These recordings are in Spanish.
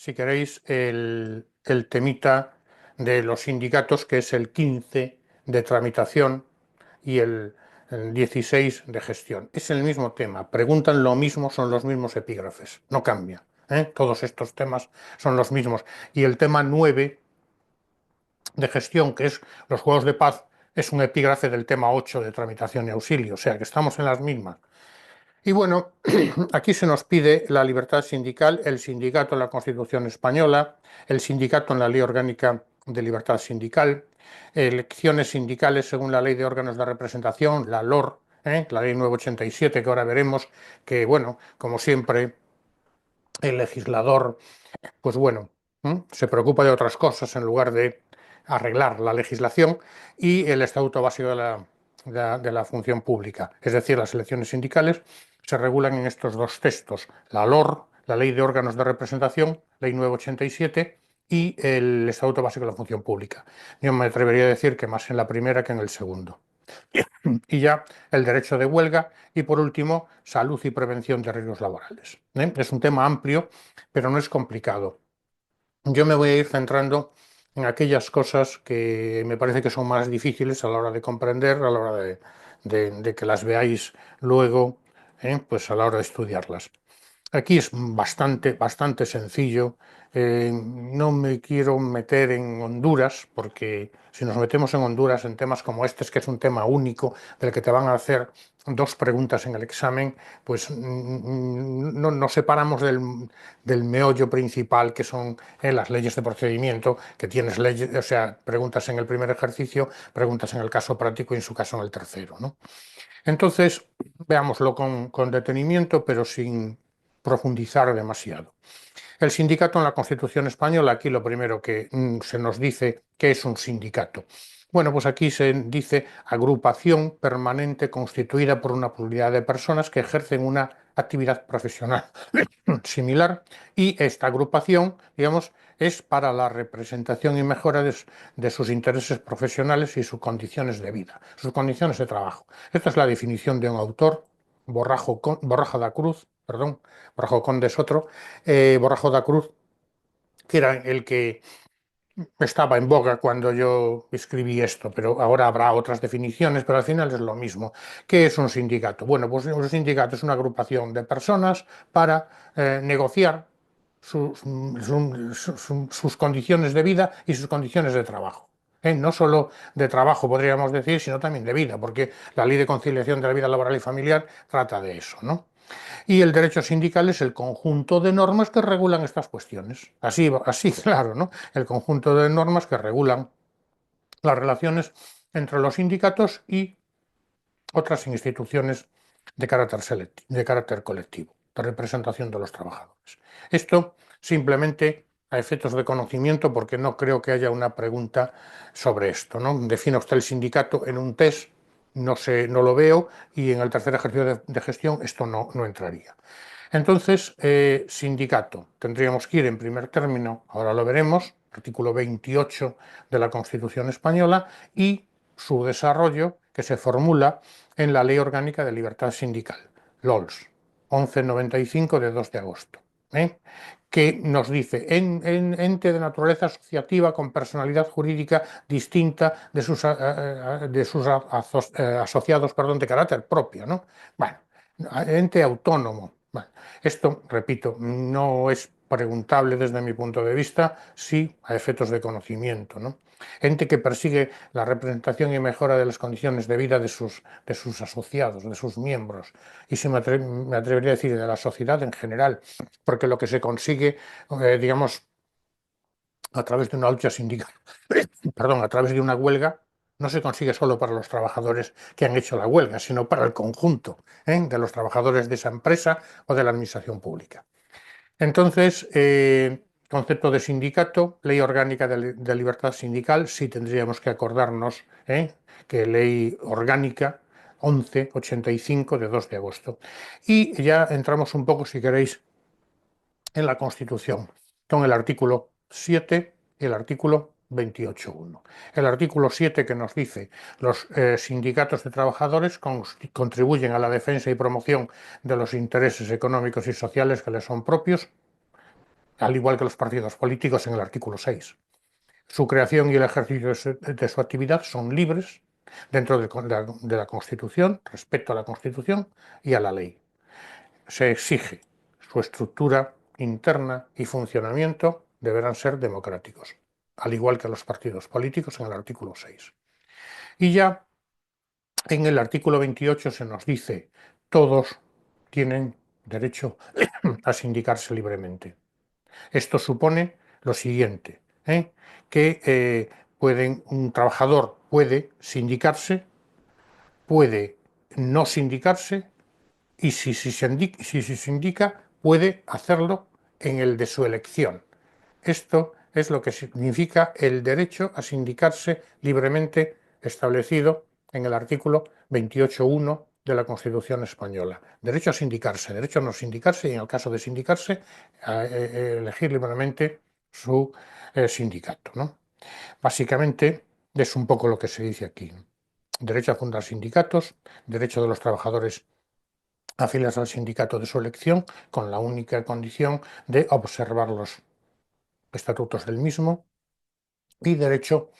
si queréis, el temita de los sindicatos, que es el 15 de tramitación y el 16 de gestión. Es el mismo tema, preguntan lo mismo, son los mismos epígrafes, no cambia. Todos estos temas son los mismos. Y el tema 9 de gestión, que es los juegos de paz, es un epígrafe del tema 8 de tramitación y auxilio, o sea que estamos en las mismas. Y bueno, aquí se nos pide la libertad sindical, el sindicato en la Constitución española, el sindicato en la Ley Orgánica de Libertad Sindical, elecciones sindicales según la Ley de Órganos de Representación, la LOR, la Ley 987, que ahora veremos, que bueno, como siempre, el legislador, pues bueno, se preocupa de otras cosas en lugar de arreglar la legislación, y el Estatuto Básico de la Función Pública, es decir, las elecciones sindicales, se regulan en estos dos textos, la LOR, la Ley de Órganos de Representación, Ley 987, y el Estatuto Básico de la Función Pública. Yo me atrevería a decir que más en la primera que en el segundo. Y ya el derecho de huelga y, por último, salud y prevención de riesgos laborales. Es un tema amplio, pero no es complicado. Yo me voy a ir centrando en aquellas cosas que me parece que son más difíciles a la hora de comprender, a la hora de que las veáis luego, pues a la hora de estudiarlas. Aquí es bastante sencillo. No me quiero meter en Honduras, porque si nos metemos en Honduras en temas como este, que es un tema único del que te van a hacer dos preguntas en el examen, pues no nos separamos del meollo principal, que son las leyes de procedimiento, que tienes leyes, o sea, preguntas en el primer ejercicio, preguntas en el caso práctico y en su caso en el tercero, ¿no? Entonces, veámoslo con detenimiento, pero sin profundizar demasiado. El sindicato en la Constitución española, aquí lo primero que se nos dice, ¿qué es un sindicato? Bueno, pues aquí se dice agrupación permanente constituida por una pluralidad de personas que ejercen una actividad profesional similar, y esta agrupación, digamos, es para la representación y mejora de sus intereses profesionales y sus condiciones de vida, sus condiciones de trabajo. Esta es la definición de un autor, Borrajo da Cruz, perdón, Borrajo Conde es otro, Borrajo da Cruz, que era el que estaba en boga cuando yo escribí esto, pero ahora habrá otras definiciones, pero al final es lo mismo. ¿Qué es un sindicato? Bueno, pues un sindicato es una agrupación de personas para negociar sus condiciones de vida y sus condiciones de trabajo. No solo de trabajo, podríamos decir, sino también de vida, porque la Ley de Conciliación de la Vida Laboral y Familiar trata de eso, ¿no? Y el derecho sindical es el conjunto de normas que regulan estas cuestiones. Así claro, ¿no? El conjunto de normas que regulan las relaciones entre los sindicatos y otras instituciones de carácter colectivo, de representación de los trabajadores. Esto simplemente a efectos de conocimiento, porque no creo que haya una pregunta sobre esto, ¿no? Defina usted el sindicato en un test, no sé, no lo veo, y en el tercer ejercicio de gestión esto no entraría. Entonces, sindicato, tendríamos que ir en primer término, ahora lo veremos, artículo 28 de la Constitución española, y su desarrollo, que se formula en la Ley Orgánica de Libertad Sindical, LOLS, 1195 de 2 de agosto, que nos dice, ente de naturaleza asociativa con personalidad jurídica distinta de sus asociados, perdón, de carácter propio, ¿no? Bueno, ente autónomo. Bueno, esto, repito, no es preguntable desde mi punto de vista, sí a efectos de conocimiento, ¿no? Ente que persigue la representación y mejora de las condiciones de vida de sus asociados, de sus miembros, y me atrevería a decir de la sociedad en general, porque lo que se consigue, digamos, a través de una lucha sindical, perdón, a través de una huelga, no se consigue solo para los trabajadores que han hecho la huelga, sino para el conjunto de los trabajadores de esa empresa o de la administración pública. Entonces, concepto de sindicato, ley orgánica de libertad sindical, sí tendríamos que acordarnos que ley orgánica 1185 de 2 de agosto. Y ya entramos un poco, si queréis, en la Constitución, con el artículo 7 y el artículo 28.1. El artículo 7, que nos dice los sindicatos de trabajadores contribuyen a la defensa y promoción de los intereses económicos y sociales que les son propios. al igual que los partidos políticos en el artículo 6. Su creación y el ejercicio de su actividad son libres dentro de la Constitución, respecto a la Constitución y a la ley. Se exige su estructura interna y funcionamiento deberán ser democráticos, al igual que los partidos políticos en el artículo 6. Y ya en el artículo 28 se nos dice, todos tienen derecho a sindicarse libremente. Esto supone lo siguiente, que un trabajador puede sindicarse, puede no sindicarse y si se sindica puede hacerlo en el de su elección. Esto es lo que significa el derecho a sindicarse libremente establecido en el artículo 28.1 de la Constitución española. Derecho a sindicarse, derecho a no sindicarse y en el caso de sindicarse, a elegir libremente su sindicato, ¿no? Básicamente es un poco lo que se dice aquí. Derecho a fundar sindicatos, derecho de los trabajadores a afiliarse al sindicato de su elección, con la única condición de observar los estatutos del mismo, y derecho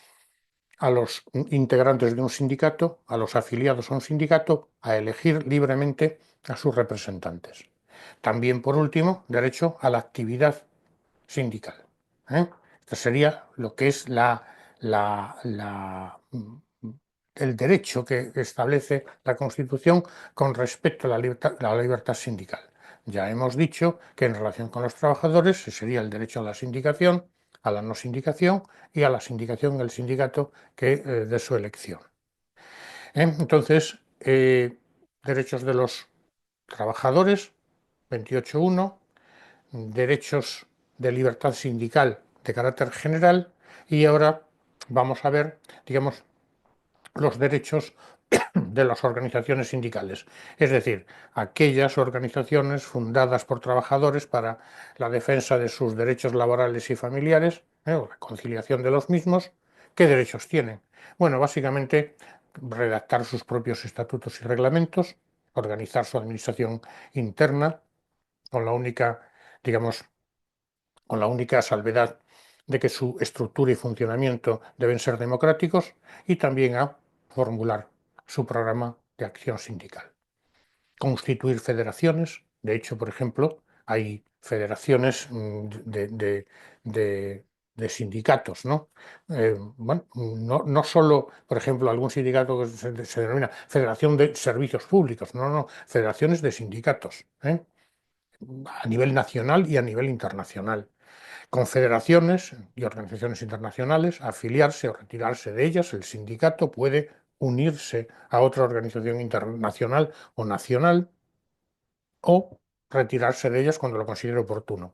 a los integrantes de un sindicato, a los afiliados a un sindicato, a elegir libremente a sus representantes. También, por último, derecho a la actividad sindical. Esto sería lo que es el derecho que establece la Constitución con respecto a la libertad sindical. Ya hemos dicho que en relación con los trabajadores sería el derecho a la sindicación, a la no sindicación y a la sindicación en el sindicato de su elección. Entonces, derechos de los trabajadores, 28.1, derechos de libertad sindical de carácter general, y ahora vamos a ver, digamos, los derechos de las organizaciones sindicales, es decir, aquellas organizaciones fundadas por trabajadores para la defensa de sus derechos laborales y familiares, o la conciliación de los mismos. ¿Qué derechos tienen? Bueno, básicamente redactar sus propios estatutos y reglamentos, organizar su administración interna, con la única, digamos, con la única salvedad de que su estructura y funcionamiento deben ser democráticos, y también a formular su programa de acción sindical. Constituir federaciones, de hecho, por ejemplo, hay federaciones de sindicatos, ¿no? Bueno, no solo, por ejemplo, algún sindicato que se denomina Federación de Servicios Públicos, no, federaciones de sindicatos, a nivel nacional y a nivel internacional. Confederaciones y organizaciones internacionales, afiliarse o retirarse de ellas, el sindicato puede unirse a otra organización internacional o nacional o retirarse de ellas cuando lo considere oportuno.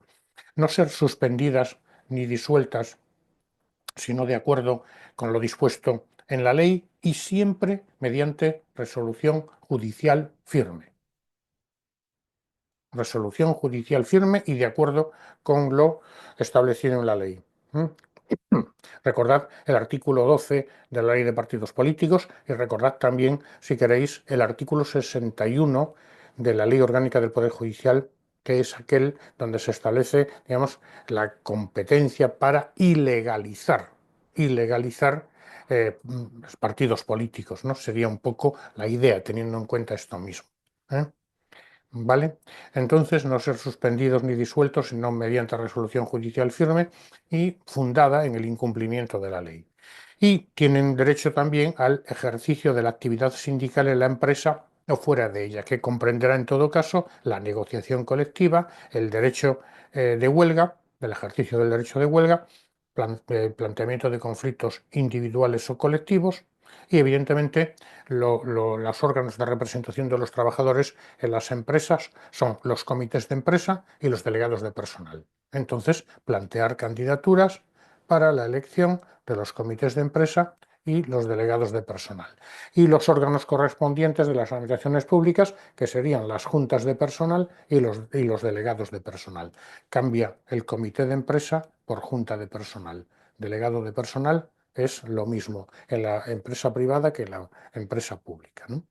No ser suspendidas ni disueltas, sino de acuerdo con lo dispuesto en la ley y siempre mediante resolución judicial firme. Resolución judicial firme y de acuerdo con lo establecido en la ley. Recordad el artículo 12 de la Ley de Partidos Políticos y recordad también, si queréis, el artículo 61 de la Ley Orgánica del Poder Judicial, que es aquel donde se establece, digamos, la competencia para ilegalizar los partidos políticos, ¿no? Sería un poco la idea, teniendo en cuenta esto mismo. ¿Vale? Entonces, no ser suspendidos ni disueltos, sino mediante resolución judicial firme y fundada en el incumplimiento de la ley. Y tienen derecho también al ejercicio de la actividad sindical en la empresa o fuera de ella, que comprenderá en todo caso la negociación colectiva, el derecho de huelga, el ejercicio del derecho de huelga, planteamiento de conflictos individuales o colectivos, y evidentemente los órganos de representación de los trabajadores en las empresas son los comités de empresa y los delegados de personal. Entonces, plantear candidaturas para la elección de los comités de empresa y los delegados de personal. Y los órganos correspondientes de las administraciones públicas, que serían las juntas de personal y los delegados de personal. Cambia el comité de empresa por junta de personal. Delegado de personal es lo mismo en la empresa privada que en la empresa pública, ¿no?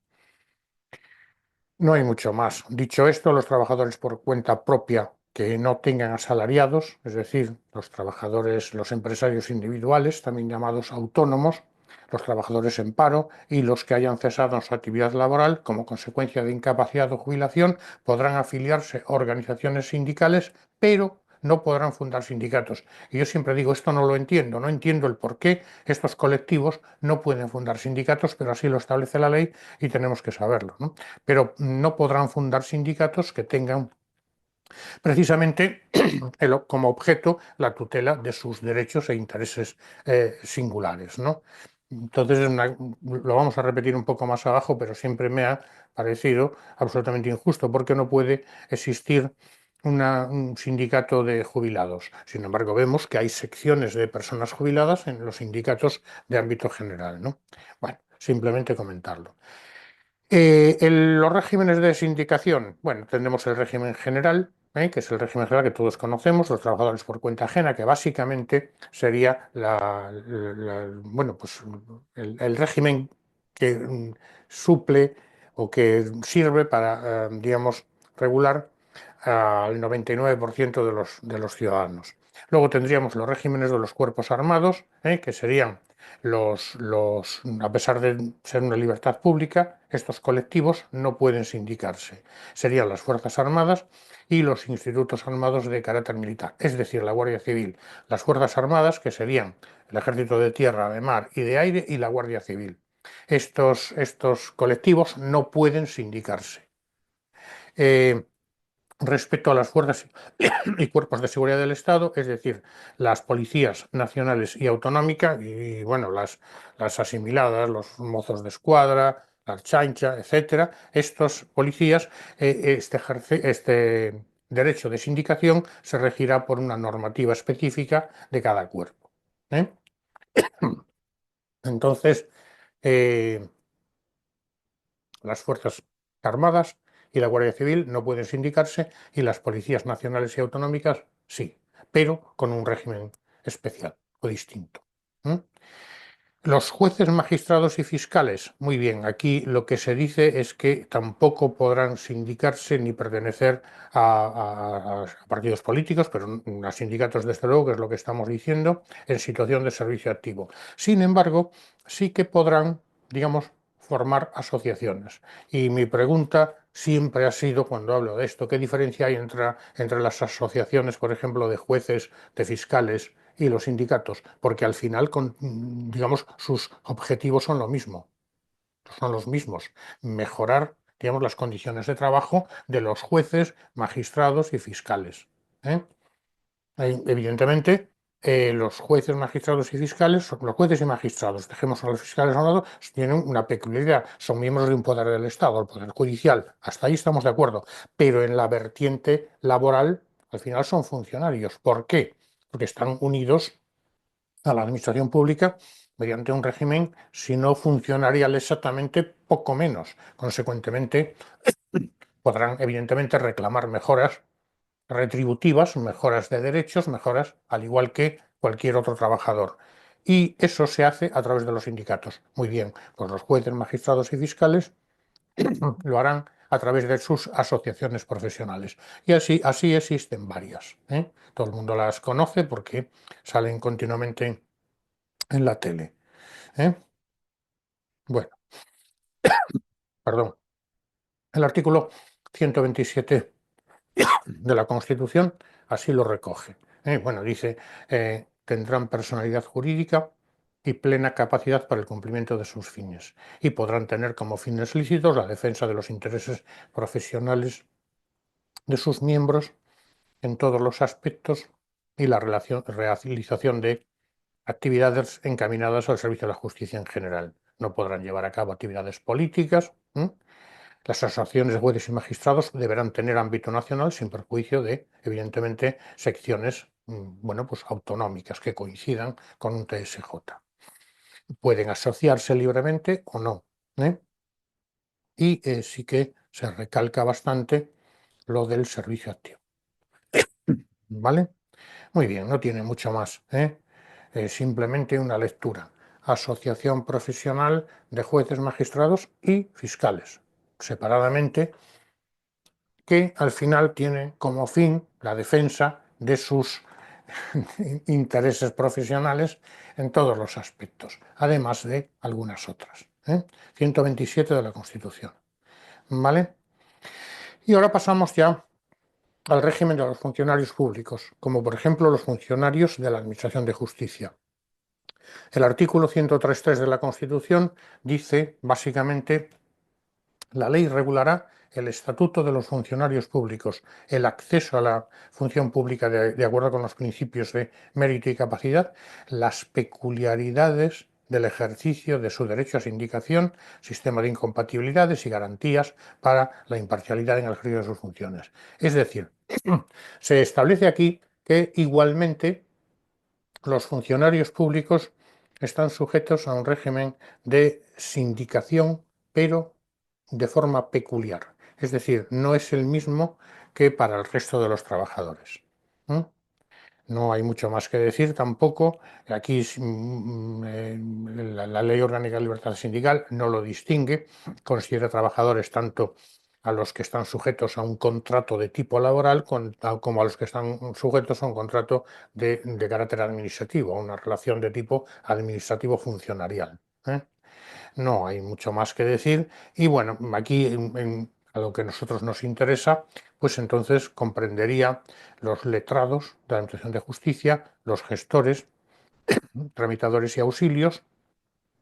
No hay mucho más. Dicho esto, los trabajadores por cuenta propia que no tengan asalariados, es decir, los trabajadores, los empresarios individuales, también llamados autónomos, los trabajadores en paro y los que hayan cesado su actividad laboral como consecuencia de incapacidad o jubilación podrán afiliarse a organizaciones sindicales, pero no podrán fundar sindicatos. Y yo siempre digo, esto no lo entiendo, no entiendo el por qué estos colectivos no pueden fundar sindicatos, pero así lo establece la ley y tenemos que saberlo, ¿no? Pero no podrán fundar sindicatos que tengan precisamente como objeto la tutela de sus derechos e intereses singulares, ¿no? Entonces, lo vamos a repetir un poco más abajo, pero siempre me ha parecido absolutamente injusto, porque no puede existir un sindicato de jubilados. Sin embargo, vemos que hay secciones de personas jubiladas en los sindicatos de ámbito general, ¿no? Bueno, simplemente comentarlo. Los regímenes de sindicación, bueno, tendremos el régimen general, que es el régimen general que todos conocemos, los trabajadores por cuenta ajena, que básicamente sería bueno, pues el régimen que suple o que sirve para, digamos, regular al 99% de los ciudadanos. Luego tendríamos los regímenes de los cuerpos armados, que serían a pesar de ser una libertad pública, estos colectivos no pueden sindicarse. Serían las Fuerzas Armadas y los institutos armados de carácter militar, es decir, la Guardia Civil. Las Fuerzas Armadas, que serían el Ejército de Tierra, de Mar y de Aire, y la Guardia Civil. Estos colectivos no pueden sindicarse. Eh, Respecto a las fuerzas y cuerpos de seguridad del Estado, es decir, las policías nacionales y autonómicas, y bueno, las asimiladas, los mozos de escuadra, la chancha, etcétera, estos policías, este derecho de sindicación se regirá por una normativa específica de cada cuerpo. ¿Eh? Entonces, eh, las Fuerzas Armadas y la Guardia Civil no pueden sindicarse y las policías nacionales y autonómicas sí, pero con un régimen especial o distinto. ¿Mm? Los jueces, magistrados y fiscales, muy bien, aquí lo que se dice es que tampoco podrán sindicarse ni pertenecer a partidos políticos, pero a sindicatos desde luego, que es lo que estamos diciendo, en situación de servicio activo. Sin embargo, sí que podrán, digamos, formar asociaciones. Y mi pregunta siempre ha sido, cuando hablo de esto, ¿qué diferencia hay entre las asociaciones, por ejemplo, de jueces, de fiscales y los sindicatos? Porque al final, digamos, sus objetivos son lo mismo, son los mismos, mejorar, digamos, las condiciones de trabajo de los jueces, magistrados y fiscales. ¿Eh? Evidentemente, los jueces, magistrados y fiscales, los jueces y magistrados, dejemos a los fiscales a un lado, tienen una peculiaridad, son miembros de un poder del Estado, el poder judicial, hasta ahí estamos de acuerdo, pero en la vertiente laboral, al final son funcionarios. ¿Por qué? Porque están unidos a la administración pública mediante un régimen, si no funcionarial exactamente, poco menos. Consecuentemente, podrán evidentemente reclamar mejoras retributivas, mejoras de derechos, mejoras al igual que cualquier otro trabajador. Y eso se hace a través de los sindicatos. Muy bien, pues los jueces, magistrados y fiscales lo harán a través de sus asociaciones profesionales. Y así existen varias. ¿Eh? Todo el mundo las conoce porque salen continuamente en la tele. ¿Eh? Bueno, perdón. El artículo 127 de la Constitución así lo recoge. Bueno, dice, tendrán personalidad jurídica y plena capacidad para el cumplimiento de sus fines y podrán tener como fines lícitos la defensa de los intereses profesionales de sus miembros en todos los aspectos y la realización de actividades encaminadas al servicio de la justicia en general. No podrán llevar a cabo actividades políticas. Las asociaciones de jueces y magistrados deberán tener ámbito nacional sin perjuicio de, evidentemente, secciones bueno, pues autonómicas que coincidan con un TSJ. Pueden asociarse libremente o no. ¿Eh? Y sí que se recalca bastante lo del servicio activo. ¿Vale? Muy bien, no tiene mucho más. Simplemente una lectura. Asociación profesional de jueces, magistrados y fiscales. Separadamente, que al final tiene como fin la defensa de sus intereses profesionales en todos los aspectos, además de algunas otras. 127 de la Constitución. ¿Vale? Y ahora pasamos ya al régimen de los funcionarios públicos, como por ejemplo los funcionarios de la Administración de Justicia. El artículo 103.3 de la Constitución dice, básicamente, la ley regulará el estatuto de los funcionarios públicos, el acceso a la función pública de acuerdo con los principios de mérito y capacidad, las peculiaridades del ejercicio de su derecho a sindicación, sistema de incompatibilidades y garantías para la imparcialidad en el ejercicio de sus funciones. Es decir, se establece aquí que igualmente los funcionarios públicos están sujetos a un régimen de sindicación, pero de forma peculiar. Es decir, no es el mismo que para el resto de los trabajadores. ¿Mm? No hay mucho más que decir tampoco. Aquí la Ley Orgánica de Libertad Sindical no lo distingue, considera trabajadores tanto a los que están sujetos a un contrato de tipo laboral como a los que están sujetos a un contrato de carácter administrativo, a una relación de tipo administrativo funcionarial. No hay mucho más que decir y bueno, aquí a lo que a nosotros nos interesa, pues entonces comprendería los letrados de la Administración de Justicia, los gestores, tramitadores y auxilios,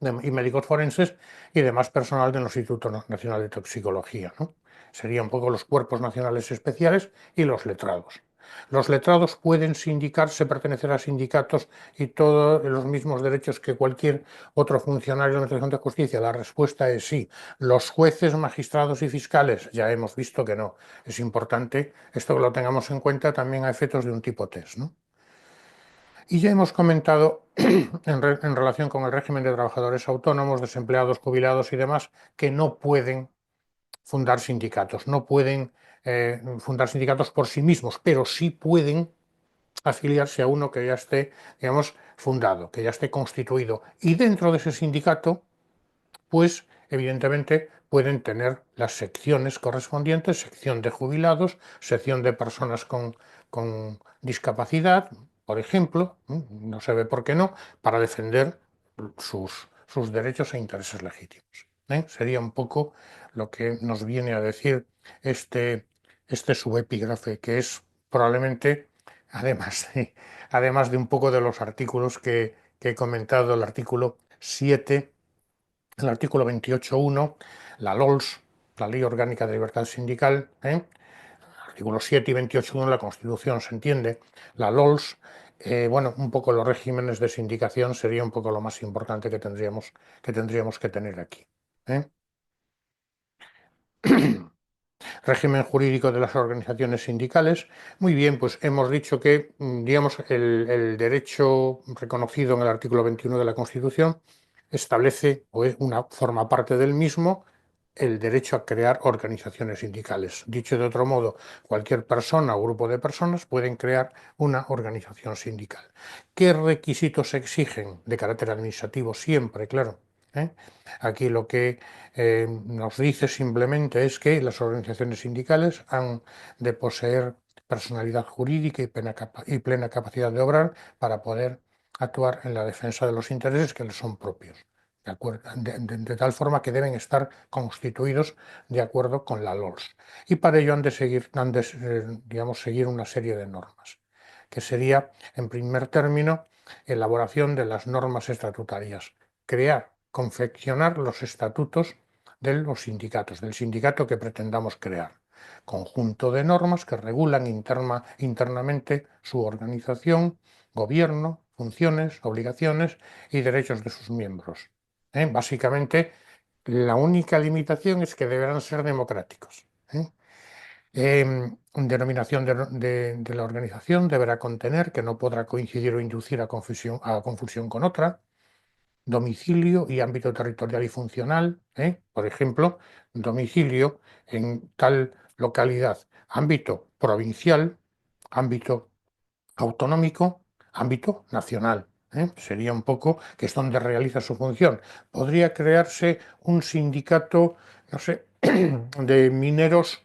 y médicos forenses y demás personal del Instituto Nacional de Toxicología, ¿no? Serían un poco los cuerpos nacionales especiales y los letrados. Los letrados pueden sindicarse, pertenecer a sindicatos y todos los mismos derechos que cualquier otro funcionario de la Administración de Justicia. La respuesta es sí. Los jueces, magistrados y fiscales, ya hemos visto que no. Es importante esto que lo tengamos en cuenta también a efectos de un tipo test, ¿no? Y ya hemos comentado en relación con el régimen de trabajadores autónomos, desempleados, jubilados y demás, que no pueden fundar sindicatos, no pueden fundar sindicatos por sí mismos, pero sí pueden afiliarse a uno que ya esté, digamos, fundado, que ya esté constituido. Y dentro de ese sindicato, pues evidentemente pueden tener las secciones correspondientes, sección de jubilados, sección de personas con discapacidad, por ejemplo, no se ve por qué no, para defender sus derechos e intereses legítimos. Sería un poco lo que nos viene a decir este subepígrafe, que es probablemente, además de un poco de los artículos que he comentado, el artículo 7, el artículo 28.1, la LOLS, la Ley Orgánica de Libertad Sindical, artículos 7 y 28.1 de la Constitución, se entiende, la LOLS, bueno, un poco los regímenes de sindicación sería un poco lo más importante que tendríamos que tener aquí. ¿eh? Régimen jurídico de las organizaciones sindicales. Muy bien, pues hemos dicho que, digamos, el derecho reconocido en el artículo 21 de la Constitución establece, o forma parte del mismo, el derecho a crear organizaciones sindicales. Dicho de otro modo, cualquier persona o grupo de personas pueden crear una organización sindical. ¿Qué requisitos se exigen? De carácter administrativo siempre, claro. Aquí lo que nos dice simplemente es que las organizaciones sindicales han de poseer personalidad jurídica y plena capacidad de obrar para poder actuar en la defensa de los intereses que les son propios. De tal forma que deben estar constituidos de acuerdo con la LOLS. Y para ello digamos, seguir una serie de normas, que sería, en primer término, elaboración de las normas estatutarias, confeccionar los estatutos de los sindicatos, del sindicato que pretendamos crear. Conjunto de normas que regulan internamente su organización, gobierno, funciones, obligaciones y derechos de sus miembros. Básicamente, la única limitación es que deberán ser democráticos. Denominación de la organización deberá contener que no podrá coincidir o inducir a confusión con otra. Domicilio y ámbito territorial y funcional, por ejemplo, domicilio en tal localidad, ámbito provincial, ámbito autonómico, ámbito nacional. Sería un poco que es donde realiza su función. Podría crearse un sindicato, no sé, de mineros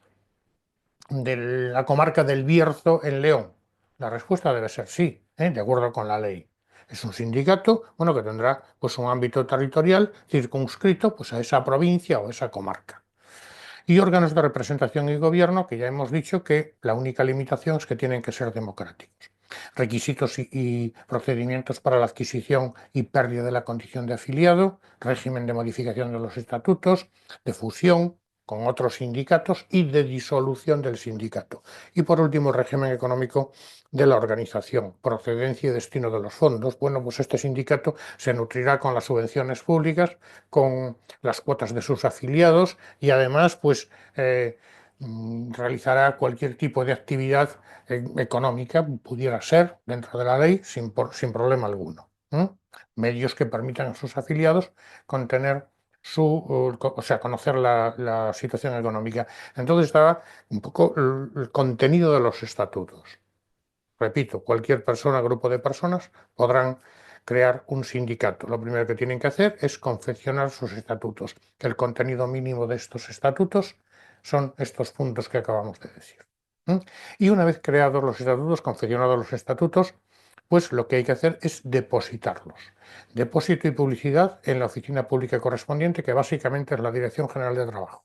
de la comarca del Bierzo en León? La respuesta debe ser sí, de acuerdo con la ley. Es un sindicato, bueno, que tendrá pues un ámbito territorial circunscrito pues a esa provincia o esa comarca. Y órganos de representación y gobierno, que ya hemos dicho que la única limitación es que tienen que ser democráticos. Requisitos y procedimientos para la adquisición y pérdida de la condición de afiliado, régimen de modificación de los estatutos, de fusión con otros sindicatos y de disolución del sindicato. Y por último, el régimen económico de la organización, procedencia y destino de los fondos. Bueno, pues este sindicato se nutrirá con las subvenciones públicas, con las cuotas de sus afiliados y además pues realizará cualquier tipo de actividad económica, pudiera ser dentro de la ley sin problema alguno. Medios que permitan a sus afiliados contener o sea, conocer la situación económica. Entonces estaba un poco el contenido de los estatutos. Repito, cualquier persona, grupo de personas podrán crear un sindicato. Lo primero que tienen que hacer es confeccionar sus estatutos. El contenido mínimo de estos estatutos son estos puntos que acabamos de decir. Y una vez creados los estatutos, confeccionados los estatutos, pues lo que hay que hacer es depositarlos. Depósito y publicidad en la oficina pública correspondiente, que básicamente es la Dirección General de Trabajo.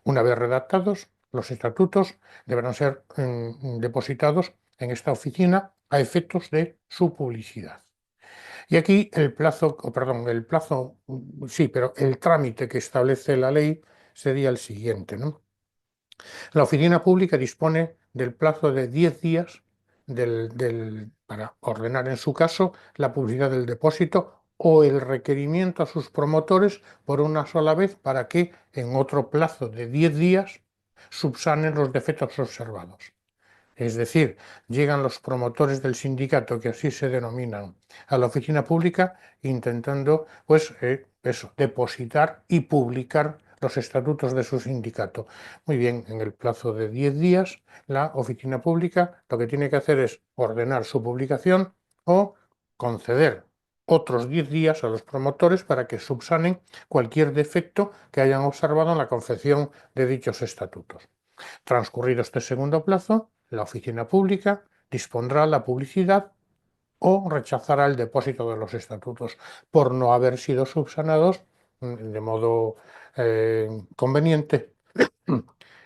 Una vez redactados, los estatutos deberán ser depositados en esta oficina a efectos de su publicidad. Y aquí el plazo, perdón, sí, pero el trámite que establece la ley sería el siguiente, ¿no? La oficina pública dispone del plazo de 10 días para ordenar, en su caso, la publicidad del depósito o el requerimiento a sus promotores por una sola vez para que, en otro plazo de 10 días, subsanen los defectos observados. Es decir, llegan los promotores del sindicato, que así se denominan, a la oficina pública intentando, pues, eso, depositar y publicar los estatutos de su sindicato. Muy bien, en el plazo de 10 días, la oficina pública lo que tiene que hacer es ordenar su publicación o conceder otros 10 días a los promotores para que subsanen cualquier defecto que hayan observado en la confección de dichos estatutos. Transcurrido este segundo plazo, la oficina pública dispondrá la publicidad o rechazará el depósito de los estatutos por no haber sido subsanados de modo conveniente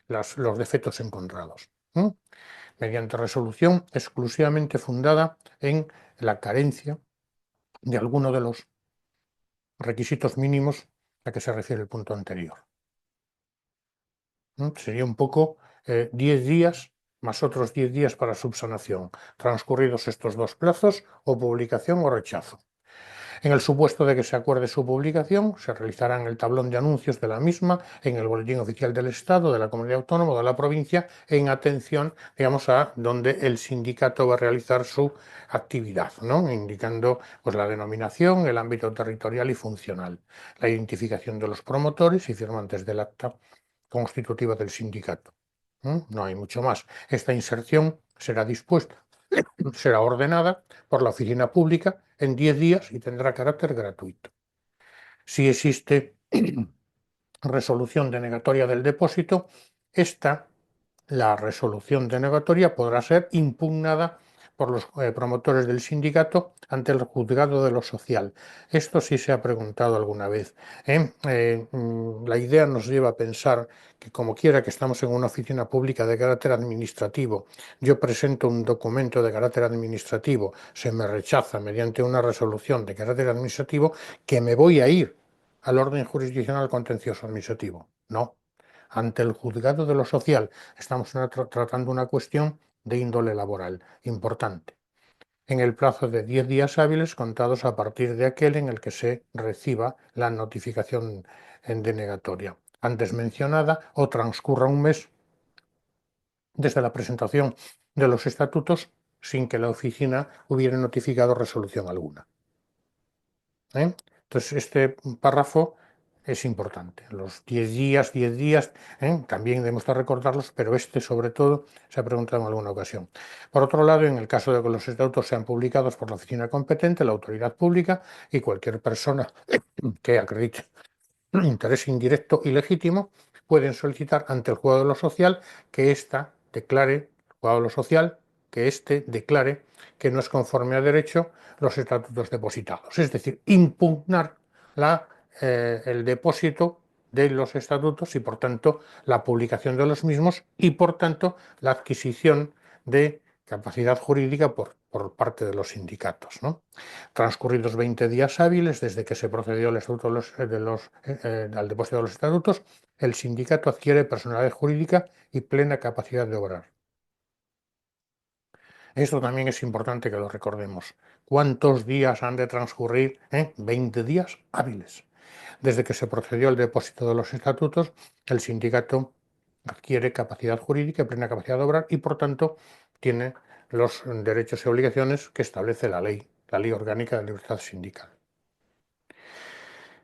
los defectos encontrados, mediante resolución exclusivamente fundada en la carencia de alguno de los requisitos mínimos a que se refiere el punto anterior. Sería un poco 10 días más otros 10 días para subsanación, transcurridos estos dos plazos, o publicación o rechazo. En el supuesto de que se acuerde su publicación, se realizará en el tablón de anuncios de la misma, en el Boletín Oficial del Estado, de la Comunidad Autónoma o de la provincia, en atención, digamos, a donde el sindicato va a realizar su actividad, ¿no? Indicando pues, la denominación, el ámbito territorial y funcional, la identificación de los promotores y firmantes del acta constitutiva del sindicato. No hay mucho más. Esta inserción será dispuesta, será ordenada por la oficina pública en 10 días y tendrá carácter gratuito. Si existe resolución denegatoria del depósito, la resolución denegatoria podrá ser impugnada por los promotores del sindicato ante el juzgado de lo social. Esto sí se ha preguntado alguna vez. La idea nos lleva a pensar que, como quiera que estamos en una oficina pública de carácter administrativo, yo presento un documento de carácter administrativo, se me rechaza mediante una resolución de carácter administrativo, que me voy a ir al orden jurisdiccional contencioso administrativo. No. Ante el juzgado de lo social estamos tratando una cuestión de índole laboral importante, en el plazo de 10 días hábiles contados a partir de aquel en el que se reciba la notificación en denegatoria antes mencionada, o transcurra un mes desde la presentación de los estatutos sin que la oficina hubiera notificado resolución alguna. Entonces, este párrafo es importante. Los 10 días, también debemos de recordarlos, pero este sobre todo se ha preguntado en alguna ocasión. Por otro lado, en el caso de que los estatutos sean publicados por la oficina competente, la autoridad pública y cualquier persona que acredite interés indirecto y legítimo, pueden solicitar ante el juego de lo social que ésta declare, el juzgado de lo social, que éste declare que no es conforme a derecho los estatutos depositados. Es decir, impugnar el depósito de los estatutos y, por tanto, la publicación de los mismos y, por tanto, la adquisición de capacidad jurídica por parte de los sindicatos, ¿no? Transcurridos 20 días hábiles desde que se procedió al, al depósito de los estatutos, el sindicato adquiere personalidad jurídica y plena capacidad de obrar. Esto también es importante que lo recordemos. ¿Cuántos días han de transcurrir? 20 días hábiles. Desde que se procedió al depósito de los estatutos, el sindicato adquiere capacidad jurídica y plena capacidad de obrar y, por tanto, tiene los derechos y obligaciones que establece la Ley Orgánica de Libertad Sindical.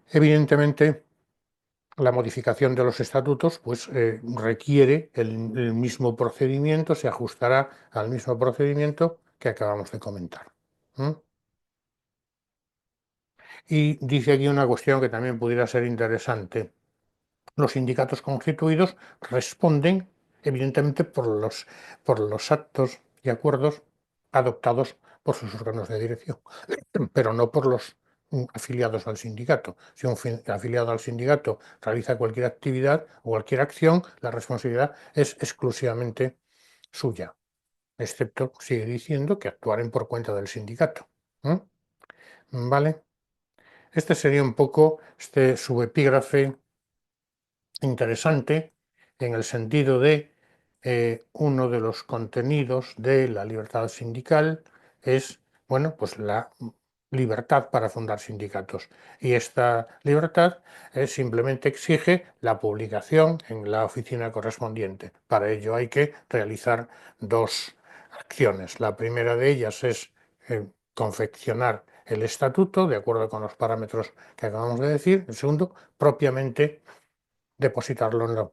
Evidentemente, la modificación de los estatutos requiere el mismo procedimiento, se ajustará al mismo procedimiento que acabamos de comentar. Y dice aquí una cuestión que también pudiera ser interesante. Los sindicatos constituidos responden, evidentemente, por los actos y acuerdos adoptados por sus órganos de dirección, pero no por los afiliados al sindicato. Si un afiliado al sindicato realiza cualquier actividad o cualquier acción, la responsabilidad es exclusivamente suya, excepto, sigue diciendo, que actuaren por cuenta del sindicato. ¿Vale? Este sería un poco este subepígrafe interesante en el sentido de uno de los contenidos de la libertad sindical es, bueno, pues la libertad para fundar sindicatos. Y esta libertad simplemente exige la publicación en la oficina correspondiente. Para ello hay que realizar dos acciones. La primera de ellas es confeccionar el estatuto de acuerdo con los parámetros que acabamos de decir. El segundo, propiamente depositarlo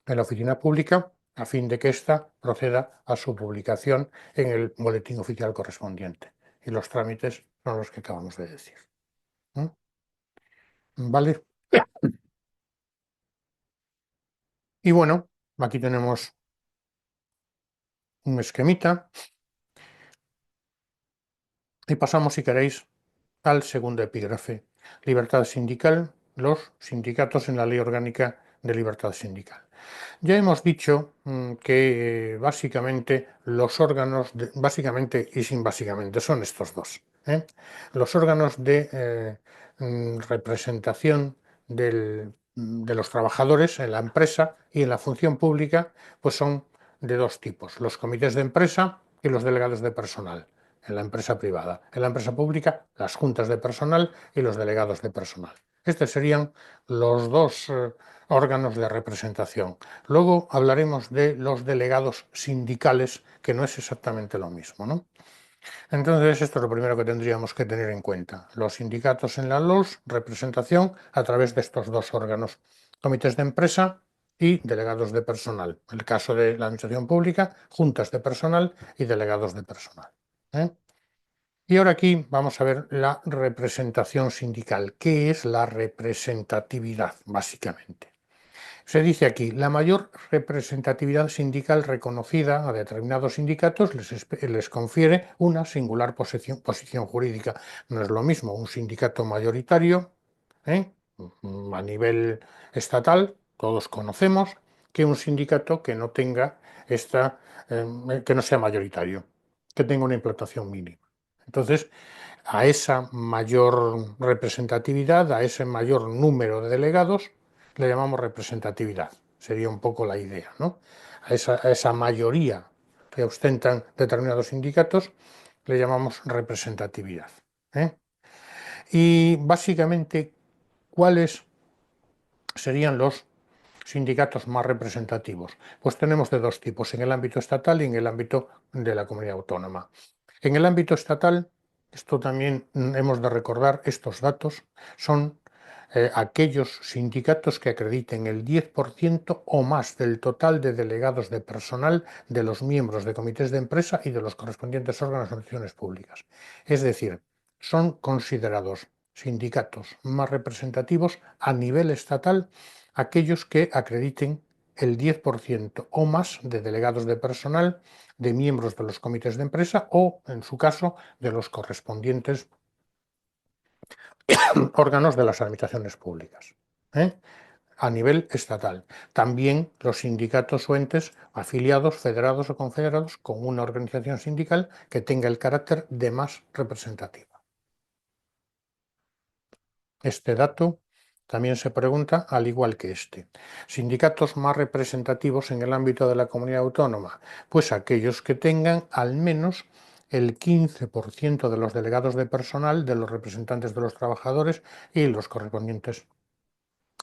en la oficina pública a fin de que ésta proceda a su publicación en el boletín oficial correspondiente. Y los trámites son los que acabamos de decir. ¿Vale? Y bueno, aquí tenemos un esquemita y pasamos, si queréis, al segundo epígrafe. Libertad sindical, los sindicatos en la Ley Orgánica de Libertad Sindical. Ya hemos dicho que básicamente los órganos, básicamente y sin básicamente, son estos dos. Los órganos de representación de los trabajadores en la empresa y en la función pública, pues son de dos tipos: los comités de empresa y los delegados de personal en la empresa privada. En la empresa pública, las juntas de personal y los delegados de personal. Estos serían los dos órganos de representación. Luego hablaremos de los delegados sindicales, que no es exactamente lo mismo, ¿no? Entonces, esto es lo primero que tendríamos que tener en cuenta. Los sindicatos en la LOS, representación a través de estos dos órganos: comités de empresa y delegados de personal. En el caso de la administración pública, juntas de personal y delegados de personal. Y ahora aquí vamos a ver la representación sindical. ¿Qué es la representatividad, básicamente? Se dice aquí: la mayor representatividad sindical reconocida a determinados sindicatos les confiere una singular posición jurídica. No es lo mismo un sindicato mayoritario, ¿eh? a nivel estatal, todos conocemos, que un sindicato que no tenga que no sea mayoritario, que tenga una implantación mínima. Entonces, a esa mayor representatividad, a ese mayor número de delegados, le llamamos representatividad. Sería un poco la idea, ¿no? A esa mayoría que ostentan determinados sindicatos le llamamos representatividad. Y básicamente, ¿cuáles serían los sindicatos más representativos? Pues tenemos de dos tipos: en el ámbito estatal y en el ámbito de la comunidad autónoma. En el ámbito estatal, esto también hemos de recordar, estos datos son aquellos sindicatos que acrediten el 10% o más del total de delegados de personal de los miembros de comités de empresa y de los correspondientes órganos de administraciones públicas. Es decir, son considerados sindicatos más representativos a nivel estatal aquellos que acrediten el 10% o más de delegados de personal, de miembros de los comités de empresa o, en su caso, de los correspondientes órganos de las administraciones públicas, ¿eh? A nivel estatal. También los sindicatos o entes afiliados, federados o confederados con una organización sindical que tenga el carácter de más representativa. Este dato también se pregunta, al igual que este. Sindicatos más representativos en el ámbito de la comunidad autónoma, pues aquellos que tengan al menos el 15% de los delegados de personal, de los representantes de los trabajadores y los correspondientes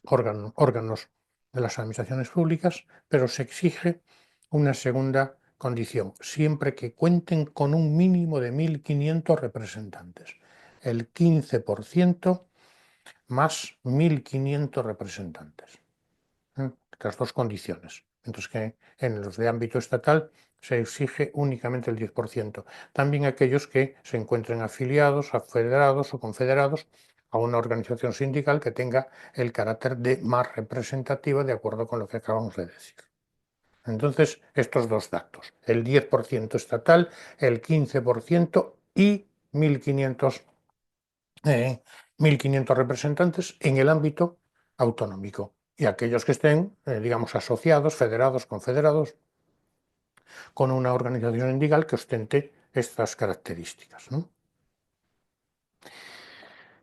órganos de las administraciones públicas, pero se exige una segunda condición, siempre que cuenten con un mínimo de 1.500 representantes, el 15% más 1.500 representantes. Estas dos condiciones. Mientras que en los de ámbito estatal se exige únicamente el 10%. También aquellos que se encuentren afiliados, federados o confederados a una organización sindical que tenga el carácter de más representativa, de acuerdo con lo que acabamos de decir. Entonces, estos dos datos, el 10% estatal, el 15% y 1.500 representantes en el ámbito autonómico y aquellos que estén, digamos, asociados, federados, confederados, con una organización sindical que ostente estas características, ¿no?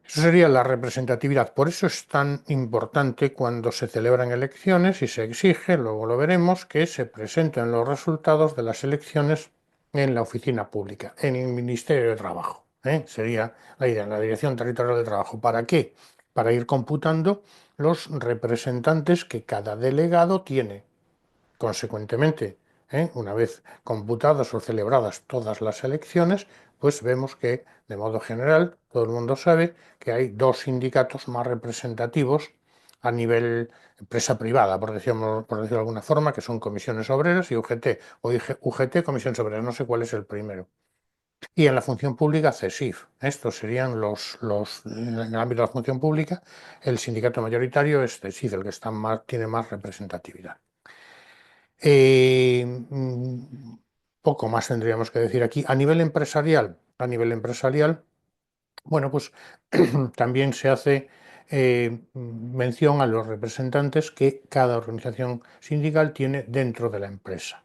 Eso sería la representatividad. Por eso es tan importante cuando se celebran elecciones y se exige, luego lo veremos, que se presenten los resultados de las elecciones en la oficina pública, en el Ministerio de Trabajo. Sería la idea, en la Dirección Territorial de Trabajo. ¿Para qué? Para ir computando los representantes que cada delegado tiene. Consecuentemente, una vez computadas o celebradas todas las elecciones, pues vemos que, de modo general, todo el mundo sabe que hay dos sindicatos más representativos a nivel empresa privada, por decirlo de alguna forma, que son Comisiones Obreras y UGT, o UGT, Comisiones Obreras, no sé cuál es el primero. Y en la función pública, CESIF. Estos serían en el ámbito de la función pública, el sindicato mayoritario es CESIF, el que tiene más representatividad. Poco más tendríamos que decir aquí. A nivel empresarial, bueno, pues también se hace mención a los representantes que cada organización sindical tiene dentro de la empresa.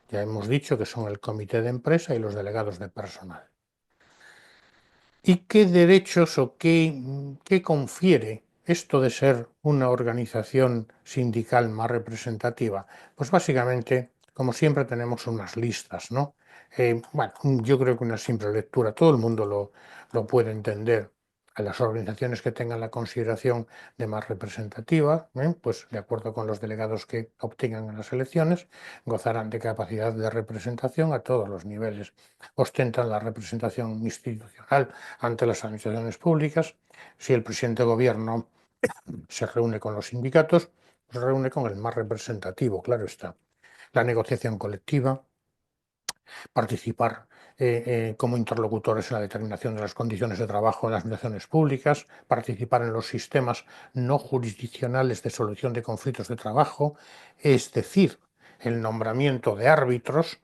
Ya hemos dicho que son el comité de empresa y los delegados de personal. ¿Y qué derechos o qué confiere esto de ser una organización sindical más representativa? Pues básicamente, como siempre, tenemos unas listas, ¿no? Bueno, yo creo que una simple lectura, todo el mundo lo puede entender. A las organizaciones que tengan la consideración de más representativa, pues de acuerdo con los delegados que obtengan en las elecciones, gozarán de capacidad de representación a todos los niveles. Ostentan la representación institucional ante las administraciones públicas. Si el presidente de gobierno se reúne con los sindicatos, se reúne con el más representativo, claro está. La negociación colectiva, participar como interlocutores en la determinación de las condiciones de trabajo en las administraciones públicas, participar en los sistemas no jurisdiccionales de solución de conflictos de trabajo, es decir, el nombramiento de árbitros.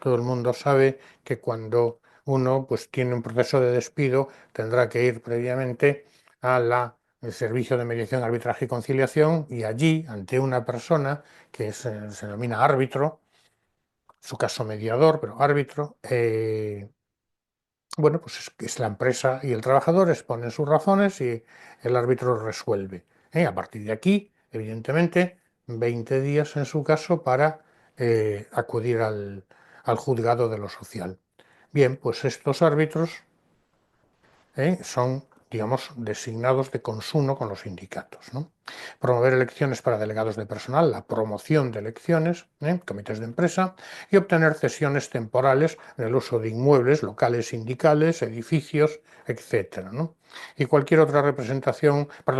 Todo el mundo sabe que cuando uno pues, tiene un proceso de despido tendrá que ir previamente el servicio de mediación, arbitraje y conciliación y allí, ante una persona que se denomina árbitro, su caso mediador, pero árbitro, bueno, pues es la empresa y el trabajador exponen sus razones y el árbitro resuelve. A partir de aquí, evidentemente, 20 días en su caso para acudir al juzgado de lo social. Bien, pues estos árbitros son, digamos, designados de consumo con los sindicatos, ¿no? Promover elecciones para delegados de personal, la promoción de elecciones, comités de empresa, y obtener cesiones temporales en el uso de inmuebles, locales sindicales, edificios, etcétera, ¿no? Y cualquier otra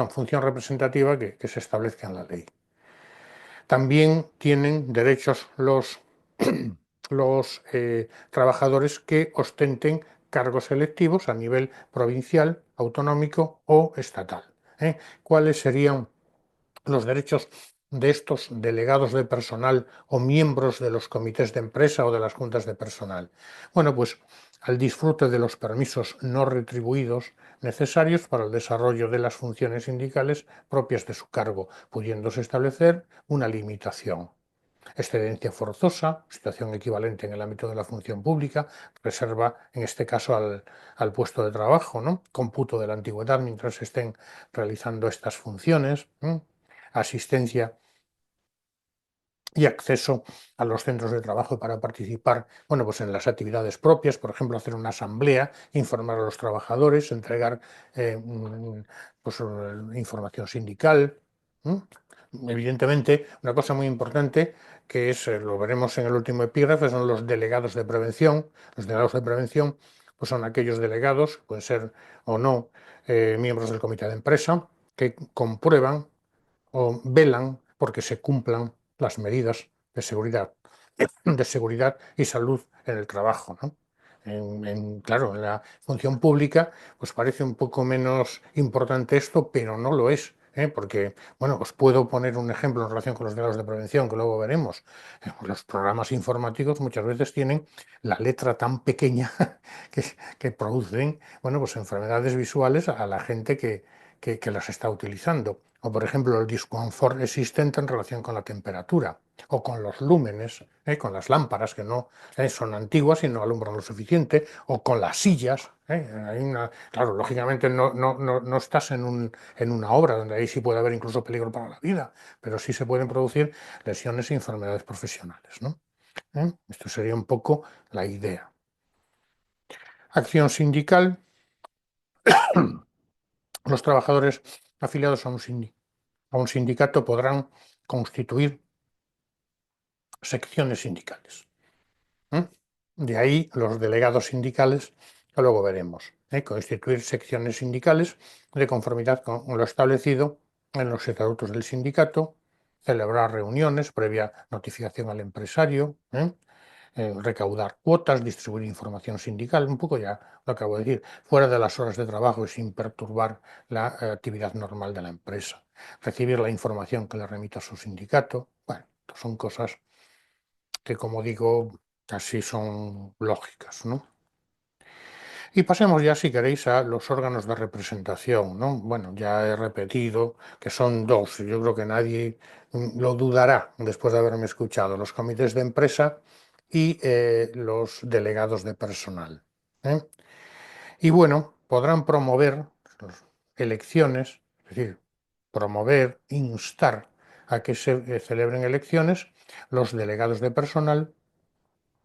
función representativa que se establezca en la ley. También tienen derechos los trabajadores que ostenten cargos electivos a nivel provincial, autonómico o estatal. ¿Cuáles serían los derechos de estos delegados de personal o miembros de los comités de empresa o de las juntas de personal? Bueno, pues al disfrute de los permisos no retribuidos necesarios para el desarrollo de las funciones sindicales propias de su cargo, pudiéndose establecer una limitación. Excedencia forzosa, situación equivalente en el ámbito de la función pública, reserva en este caso al puesto de trabajo, ¿no? Cómputo de la antigüedad mientras se estén realizando estas funciones, asistencia y acceso a los centros de trabajo para participar, bueno, pues en las actividades propias, por ejemplo, hacer una asamblea, informar a los trabajadores, entregar pues, información sindical. ¿m? Evidentemente, una cosa muy importante que es, lo veremos en el último epígrafe, son los delegados de prevención. Los delegados de prevención pues son aquellos delegados, pueden ser o no miembros del comité de empresa, que comprueban o velan porque se cumplan las medidas de seguridad y salud en el trabajo, ¿no? Claro, en la función pública pues parece un poco menos importante esto, pero no lo es, ¿eh? Porque, bueno, os puedo poner un ejemplo en relación con los delegados de prevención, que luego veremos. Los programas informáticos muchas veces tienen la letra tan pequeña que producen, bueno, pues enfermedades visuales a la gente que las está utilizando. O, por ejemplo, el disconfort existente en relación con la temperatura, o con los lúmenes, con las lámparas que no son antiguas y no alumbran lo suficiente, o con las sillas. Claro, lógicamente no estás en una obra donde ahí sí puede haber incluso peligro para la vida, pero sí se pueden producir lesiones e enfermedades profesionales, ¿no? Esto sería un poco la idea. Acción sindical. Los trabajadores afiliados a un sindicato podrán constituir secciones sindicales. ¿eh? De ahí los delegados sindicales, que luego veremos. Constituir secciones sindicales de conformidad con lo establecido en los estatutos del sindicato, celebrar reuniones previa notificación al empresario, recaudar cuotas, distribuir información sindical, un poco ya lo acabo de decir, fuera de las horas de trabajo y sin perturbar la actividad normal de la empresa, recibir la información que le remita su sindicato. Bueno, son cosas que, como digo, así son lógicas, ¿no? Y pasemos ya, si queréis, a los órganos de representación, ¿no? Bueno, ya he repetido que son dos, y yo creo que nadie lo dudará después de haberme escuchado, los comités de empresa y los delegados de personal. ¿eh? Y bueno, podrán promover elecciones, es decir, promover, instar a que se celebren elecciones los delegados de personal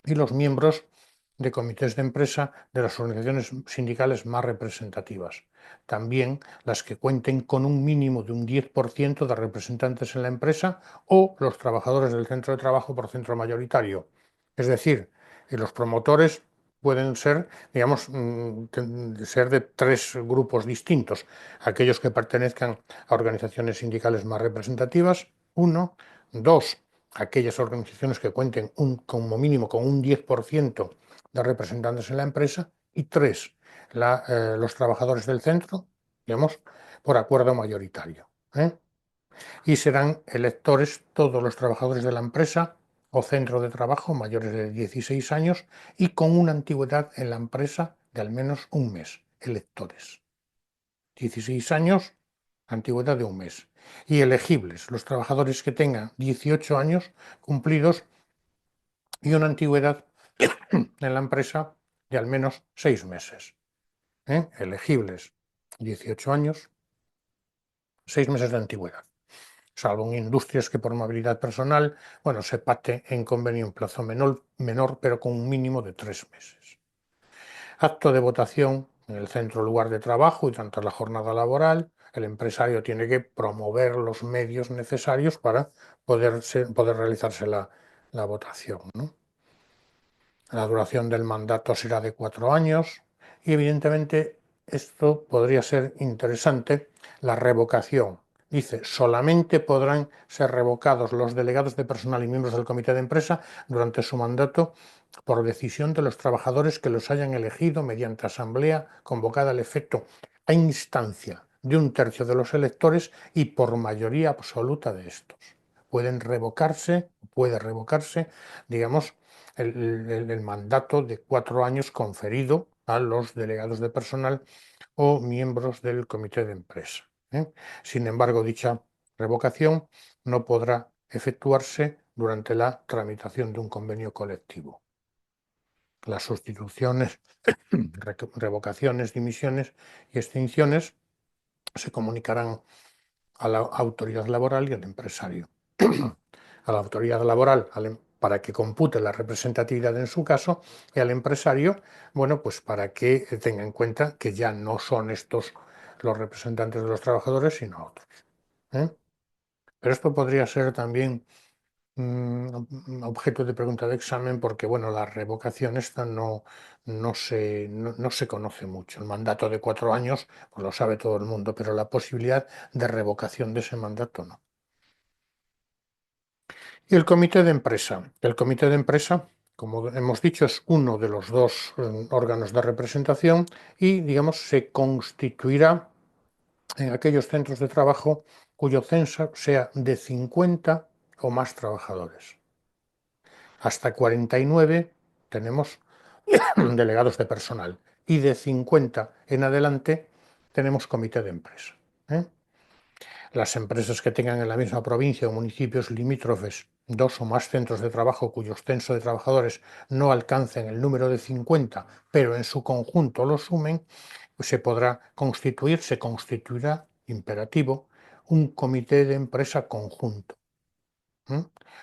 y los miembros de comités de empresa de las organizaciones sindicales más representativas. También las que cuenten con un mínimo de un 10% de representantes en la empresa o los trabajadores del centro de trabajo por centro mayoritario. Es decir, los promotores pueden ser, digamos, ser de tres grupos distintos. Aquellos que pertenezcan a organizaciones sindicales más representativas, uno. Dos, aquellas organizaciones que cuenten como mínimo con un 10% de representantes en la empresa, y tres, los trabajadores del centro, digamos, por acuerdo mayoritario. Y serán electores todos los trabajadores de la empresa o centro de trabajo mayores de 16 años y con una antigüedad en la empresa de al menos un mes, electores. 16 años, antigüedad de un mes. Y elegibles, los trabajadores que tengan 18 años cumplidos y una antigüedad en la empresa de al menos 6 meses. Elegibles, 18 años, 6 meses de antigüedad. Salvo en industrias que por movilidad personal, bueno, se pacte en convenio un plazo menor, pero con un mínimo de 3 meses. Acto de votación en el centro lugar de trabajo y durante la jornada laboral. El empresario tiene que promover los medios necesarios para poder realizarse la votación, ¿no? La duración del mandato será de 4 años y, evidentemente, esto podría ser interesante, la revocación. Dice, solamente podrán ser revocados los delegados de personal y miembros del comité de empresa durante su mandato por decisión de los trabajadores que los hayan elegido mediante asamblea convocada al efecto a instancia de un tercio de los electores y por mayoría absoluta de estos. puede revocarse, digamos, el mandato de 4 años conferido a los delegados de personal o miembros del comité de empresa. Sin embargo, dicha revocación no podrá efectuarse durante la tramitación de un convenio colectivo. Las sustituciones, revocaciones, dimisiones y extinciones se comunicarán a la autoridad laboral y al empresario. A la autoridad laboral para que compute la representatividad en su caso, y al empresario, bueno, pues para que tenga en cuenta que ya no son estos los representantes de los trabajadores, sino otros. ¿eh? Pero esto podría ser también objeto de pregunta de examen porque, bueno, la revocación esta no se conoce mucho. El mandato de 4 años, pues lo sabe todo el mundo, pero la posibilidad de revocación de ese mandato no. Y el comité de empresa. El comité de empresa, como hemos dicho, es uno de los dos órganos de representación y, digamos, se constituirá en aquellos centros de trabajo cuyo censo sea de 50 o más trabajadores. Hasta 49 tenemos delegados de personal y de 50 en adelante tenemos comité de empresa. Las empresas que tengan en la misma provincia o municipios limítrofes 2 o más centros de trabajo cuyo censo de trabajadores no alcancen el número de 50, pero en su conjunto lo sumen, pues se constituirá imperativo un comité de empresa conjunto.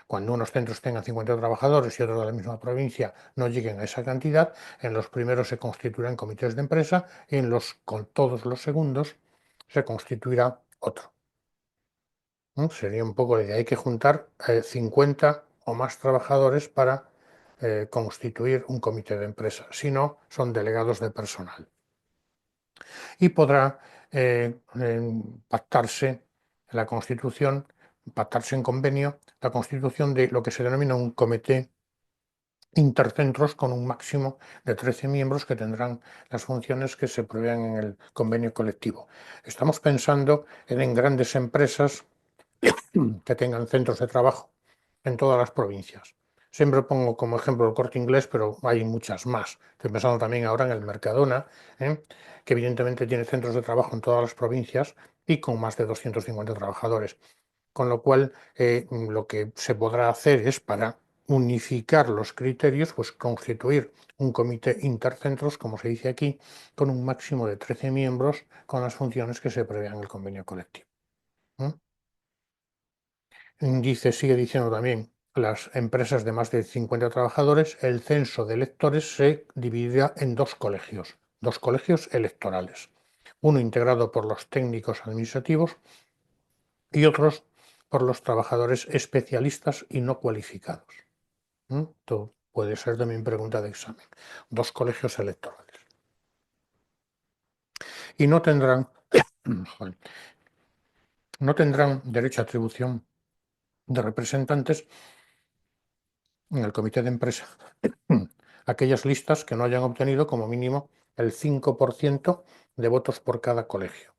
Cuando unos centros tengan 50 trabajadores y otros de la misma provincia no lleguen a esa cantidad, en los primeros se constituirán comités de empresa y con todos los segundos se constituirá otro. Sería un poco la idea. Hay que juntar 50 o más trabajadores para constituir un comité de empresa. Si no, son delegados de personal. Y podrá pactarse la constitución, pactarse en convenio, la constitución de lo que se denomina un comité intercentros con un máximo de 13 miembros que tendrán las funciones que se prevean en el convenio colectivo. Estamos pensando en grandes empresas que tengan centros de trabajo en todas las provincias. Siempre pongo como ejemplo el Corte Inglés, pero hay muchas más. Estoy pensando también ahora en el Mercadona, que evidentemente tiene centros de trabajo en todas las provincias y con más de 250 trabajadores. Con lo cual, lo que se podrá hacer es, para unificar los criterios, pues constituir un comité intercentros, como se dice aquí, con un máximo de 13 miembros, con las funciones que se prevean en el convenio colectivo. Sigue diciendo también, las empresas de más de 50 trabajadores, el censo de electores se dividirá en dos colegios electorales, uno integrado por los técnicos administrativos y otros por los trabajadores especialistas y no cualificados. Esto puede ser también pregunta de examen. Dos colegios electorales. Y no tendrán derecho a atribución de representantes en el comité de empresa aquellas listas que no hayan obtenido como mínimo el 5% de votos por cada colegio.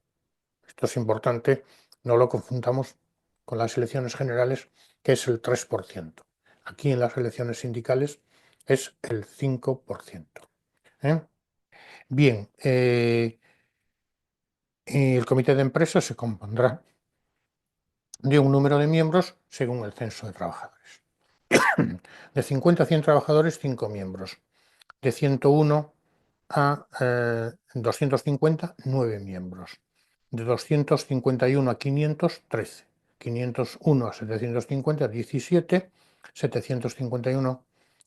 Esto es importante, no lo confundamos con las elecciones generales, que es el 3%. Aquí en las elecciones sindicales es el 5%. Bien, el comité de empresa se compondrá de un número de miembros según el censo de trabajadores. De 50 a 100 trabajadores, 5 miembros. De 101 a 250, 9 miembros. De 251 a 500, 13. 501 a 750, 17. 751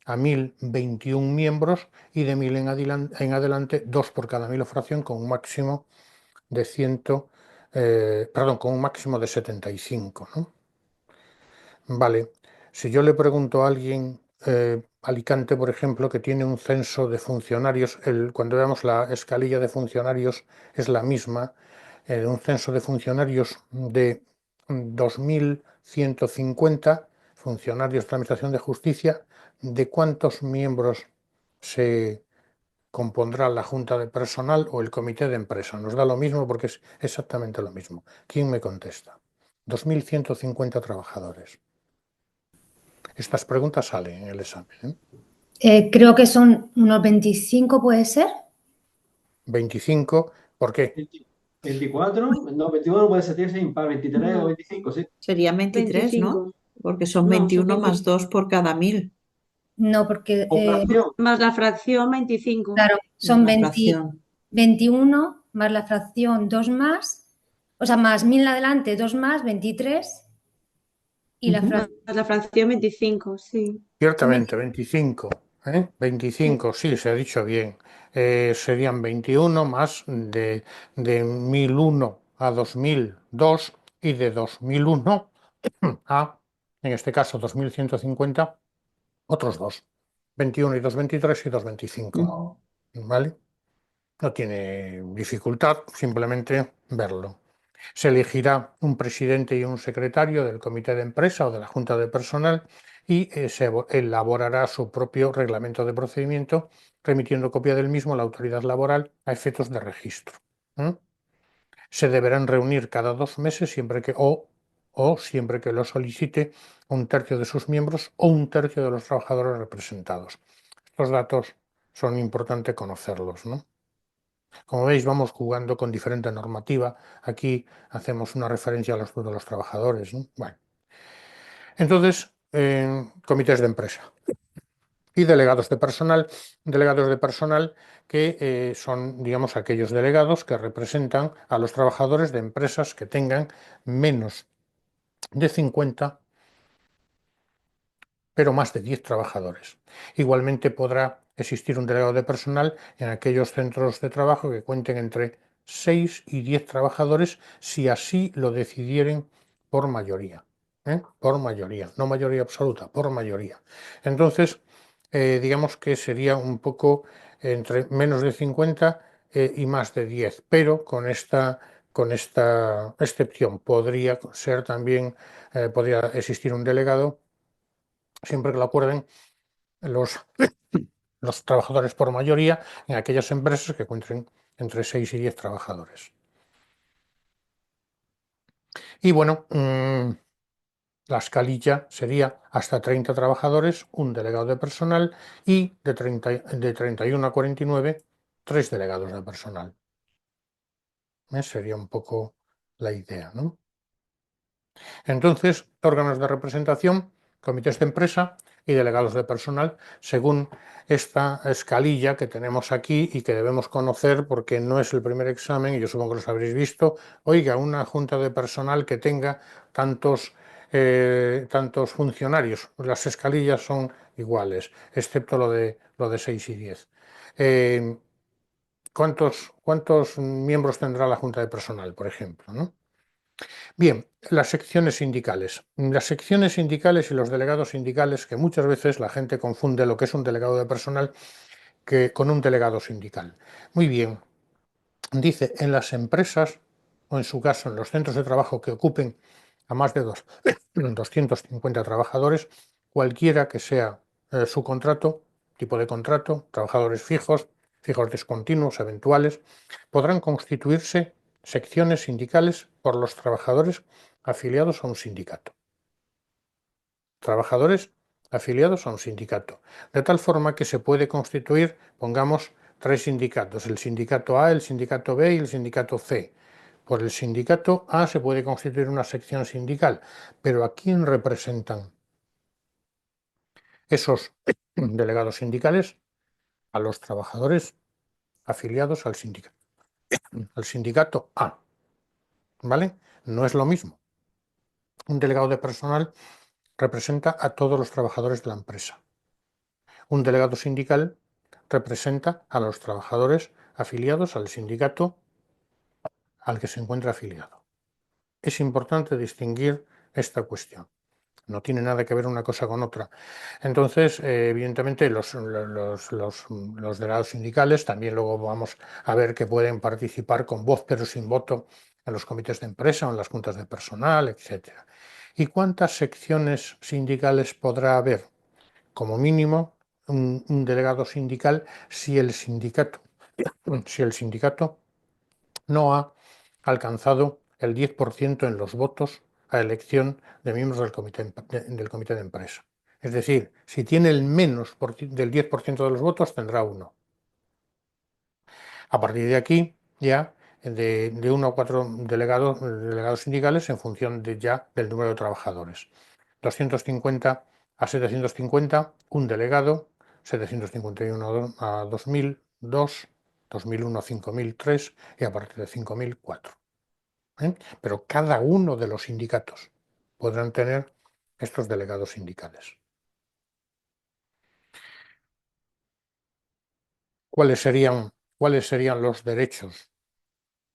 a 1000, 21 miembros. Y de 1000 en adelante, 2 por cada 1000 fracción, con un máximo de 75, ¿no? Vale, si yo le pregunto a alguien, Alicante, por ejemplo, que tiene un censo de funcionarios, cuando veamos la escalilla de funcionarios es la misma, un censo de funcionarios de 2150 funcionarios de la Administración de Justicia, ¿de cuántos miembros se compondrá la Junta de Personal o el Comité de Empresa? Nos da lo mismo porque es exactamente lo mismo. ¿Quién me contesta? 2150 trabajadores. Estas preguntas salen en el examen, ¿eh? Creo que son unos 25, ¿puede ser? 25, ¿por qué? 20 24, no, 21 puede ser, tiene que ser impar, 23 o No, 25, sí. serían 23, ¿no? 25. Porque son No, son 21 20. más 2 por cada 1000. No, porque, O fracción. más la fracción 25. Claro, son La 20 fracción. 21 más la fracción 2 más, o sea, más 1000 adelante, 2 más, 23 y la Ujú. fracción más la fracción 25, sí. Ciertamente, 25, ¿eh? 25, sí, se ha dicho bien. Serían 21 más de 1001 a 2002 y de 2001 a, en este caso, 2150, otros dos. 21 y 2, 23 y 2, 25. ¿Vale? No tiene dificultad, simplemente verlo. Se elegirá un presidente y un secretario del comité de empresa o de la junta de personal y se elaborará su propio reglamento de procedimiento, remitiendo copia del mismo a la autoridad laboral a efectos de registro. ¿Mm? Se deberán reunir cada 2 meses o siempre que lo solicite un tercio de sus miembros o un tercio de los trabajadores representados. Estos datos son importantes conocerlos, ¿no? Como veis, vamos jugando con diferente normativa. Aquí hacemos una referencia a los de los trabajadores, ¿no? Bueno, entonces, comités de empresa y delegados de personal que son, digamos, aquellos delegados que representan a los trabajadores de empresas que tengan menos de 50 pero más de 10 trabajadores. Igualmente podrá existir un delegado de personal en aquellos centros de trabajo que cuenten entre 6 y 10 trabajadores si así lo decidieren por mayoría. Por mayoría, no mayoría absoluta, por mayoría. Entonces, digamos que sería un poco entre menos de 50 y más de 10, pero con esta excepción podría ser también, podría existir un delegado siempre que lo acuerden los, los trabajadores por mayoría en aquellas empresas que cuenten entre 6 y 10 trabajadores. Y bueno, la escalilla sería hasta 30 trabajadores, un delegado de personal y de 31 a 49, tres delegados de personal. Sería un poco la idea, ¿no? Entonces, órganos de representación, comités de empresa y delegados de personal, según esta escalilla que tenemos aquí y que debemos conocer porque no es el primer examen, y yo supongo que los habréis visto. Oiga, una junta de personal que tenga tantos funcionarios, las escalillas son iguales, excepto lo de 6 y 10. Eh, ¿Cuántos miembros tendrá la junta de personal, por ejemplo, ¿no? Bien, las secciones sindicales. Las secciones sindicales y los delegados sindicales, que muchas veces la gente confunde lo que es un delegado de personal con un delegado sindical. Muy bien, dice, en las empresas, o en su caso en los centros de trabajo que ocupen a más de 250 trabajadores, cualquiera que sea su contrato, tipo de contrato, trabajadores fijos, fijos discontinuos, eventuales, podrán constituirse secciones sindicales por los trabajadores afiliados a un sindicato. Trabajadores afiliados a un sindicato. De tal forma que se puede constituir, pongamos, tres sindicatos, el sindicato A, el sindicato B y el sindicato C. Por el sindicato A se puede constituir una sección sindical, pero ¿a quién representan esos delegados sindicales? A los trabajadores afiliados al sindicato A, ¿vale? No es lo mismo. Un delegado de personal representa a todos los trabajadores de la empresa. Un delegado sindical representa a los trabajadores afiliados al sindicato al que se encuentra afiliado. Es importante distinguir esta cuestión. No tiene nada que ver una cosa con otra. Entonces, evidentemente, los delegados sindicales también luego vamos a ver que pueden participar con voz pero sin voto en los comités de empresa o en las juntas de personal, etcétera. ¿Y cuántas secciones sindicales podrá haber? Como mínimo, un delegado sindical si el sindicato no ha alcanzado el 10% en los votos a elección de miembros del comité de empresa. Es decir, si tiene el menos del 10% de los votos, tendrá 1. A partir de aquí, ya de 1 a 4 delegados sindicales en función ya del número de trabajadores. 250 a 750, un delegado, 751 a 2000, 2, 2001 a 5000, 3 y a partir de 5000, 4. Pero cada uno de los sindicatos podrán tener estos delegados sindicales. ¿Cuáles serían los derechos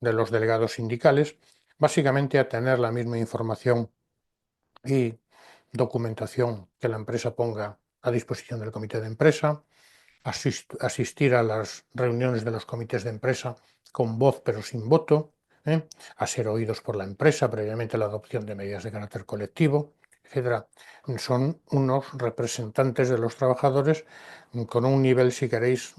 de los delegados sindicales? Básicamente a tener la misma información y documentación que la empresa ponga a disposición del comité de empresa, asistir a las reuniones de los comités de empresa con voz pero sin voto, a ser oídos por la empresa previamente a la adopción de medidas de carácter colectivo, etcétera. Son unos representantes de los trabajadores con un nivel, si queréis,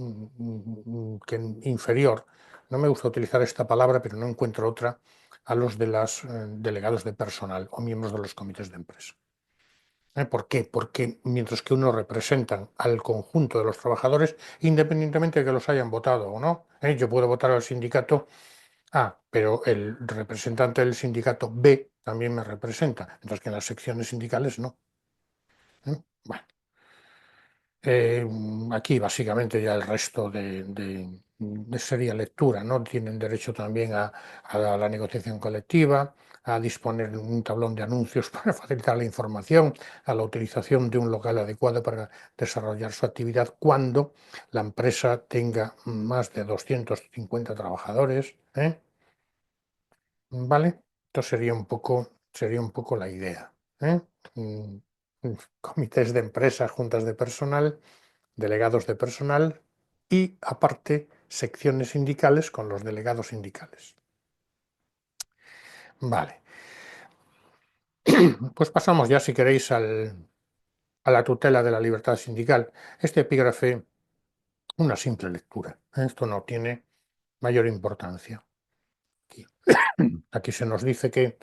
inferior. No me gusta utilizar esta palabra, pero no encuentro otra, a los de los delegados de personal o miembros de los comités de empresa. ¿Por qué? Porque mientras que unos representan al conjunto de los trabajadores, independientemente de que los hayan votado o no, yo puedo votar al sindicato A, pero el representante del sindicato B también me representa, mientras que en las secciones sindicales no. Bueno, aquí básicamente ya el resto sería lectura, ¿no? Tienen derecho también a la negociación colectiva, a disponer de un tablón de anuncios para facilitar la información, a la utilización de un local adecuado para desarrollar su actividad cuando la empresa tenga más de 250 trabajadores, ¿vale? Esto sería un poco la idea, ¿eh? Mm, Comités de empresa, juntas de personal, delegados de personal y, aparte, secciones sindicales con los delegados sindicales. Vale. Pues pasamos ya, si queréis, a la tutela de la libertad sindical. Este epígrafe, una simple lectura. Esto no tiene mayor importancia. Aquí se nos dice que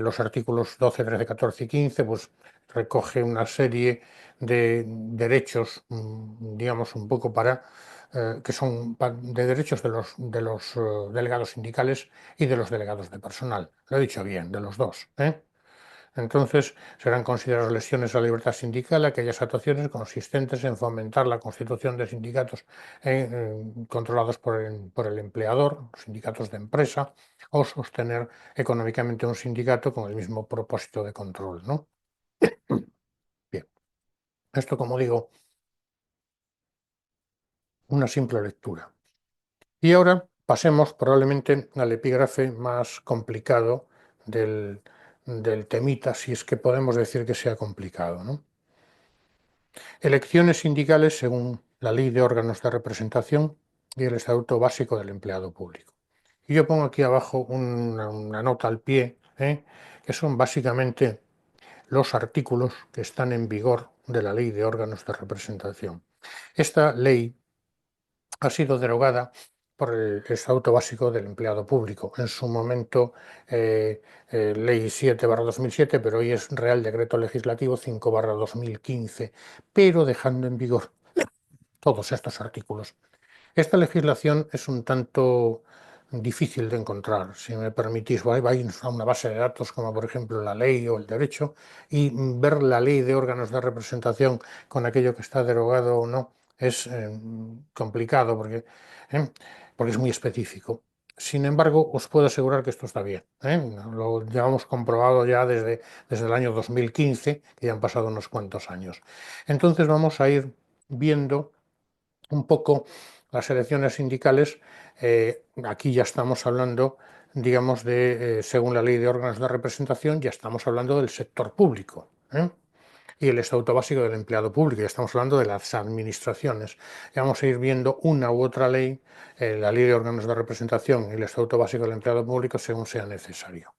los artículos 12, 13, 14 y 15 pues, recoge una serie de derechos, digamos, un poco que son de derechos de los delegados sindicales y de los delegados de personal. Lo he dicho bien, de los dos. Entonces, serán consideradas lesiones a la libertad sindical aquellas actuaciones consistentes en fomentar la constitución de sindicatos controlados por el empleador, sindicatos de empresa, o sostener económicamente un sindicato con el mismo propósito de control, ¿no? Bien, esto, como digo, una simple lectura. Y ahora pasemos probablemente al epígrafe más complicado del temita, si es que podemos decir que sea complicado, ¿no? Elecciones sindicales según la Ley de órganos de representación y el Estatuto Básico del Empleado Público. Y yo pongo aquí abajo una nota al pie, que son básicamente los artículos que están en vigor de la Ley de órganos de representación. Esta ley ha sido derogada por el Estatuto Básico del Empleado Público. En su momento, Ley 7/2007, pero hoy es Real Decreto Legislativo 5/2015, pero dejando en vigor todos estos artículos. Esta legislación es un tanto difícil de encontrar. Si me permitís, vais a una base de datos como por ejemplo la ley o el derecho y ver la ley de órganos de representación con aquello que está derogado o no es complicado porque es muy específico. Sin embargo, os puedo asegurar que esto está bien. Lo llevamos comprobado ya desde el año 2015, que ya han pasado unos cuantos años. Entonces vamos a ir viendo un poco las elecciones sindicales. Aquí ya estamos hablando, digamos, según la Ley de órganos de representación, ya estamos hablando del sector público. Y el Estatuto Básico del Empleado Público, ya estamos hablando de las administraciones. Ya vamos a ir viendo una u otra ley, la Ley de órganos de representación y el Estatuto Básico del Empleado Público, según sea necesario.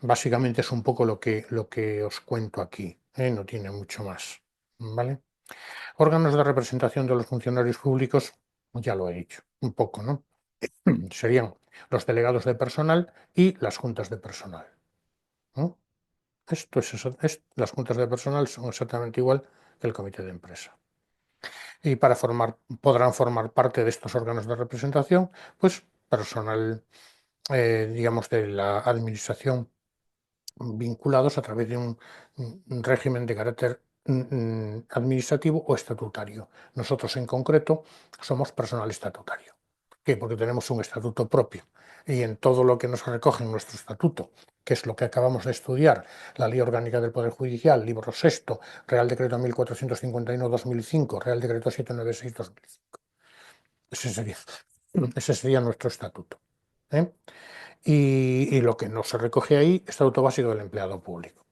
Básicamente es un poco lo que os cuento aquí, no tiene mucho más. ¿Vale? Órganos de representación de los funcionarios públicos, ya lo he dicho, un poco, ¿no? Serían los delegados de personal y las juntas de personal, ¿no? Las juntas de personal son exactamente igual que el comité de empresa. Y podrán formar parte de estos órganos de representación, pues personal, digamos, de la administración vinculados a través de un régimen de carácter administrativo o estatutario. Nosotros en concreto somos personal estatutario. ¿Por qué? Porque tenemos un estatuto propio y en todo lo que nos recoge en nuestro estatuto, que es lo que acabamos de estudiar, la Ley Orgánica del Poder Judicial, libro sexto, Real Decreto 1451-2005, Real Decreto 796-2005. Ese sería nuestro estatuto. ¿Eh? Y lo que no se recoge ahí, Estatuto Básico del Empleado Público.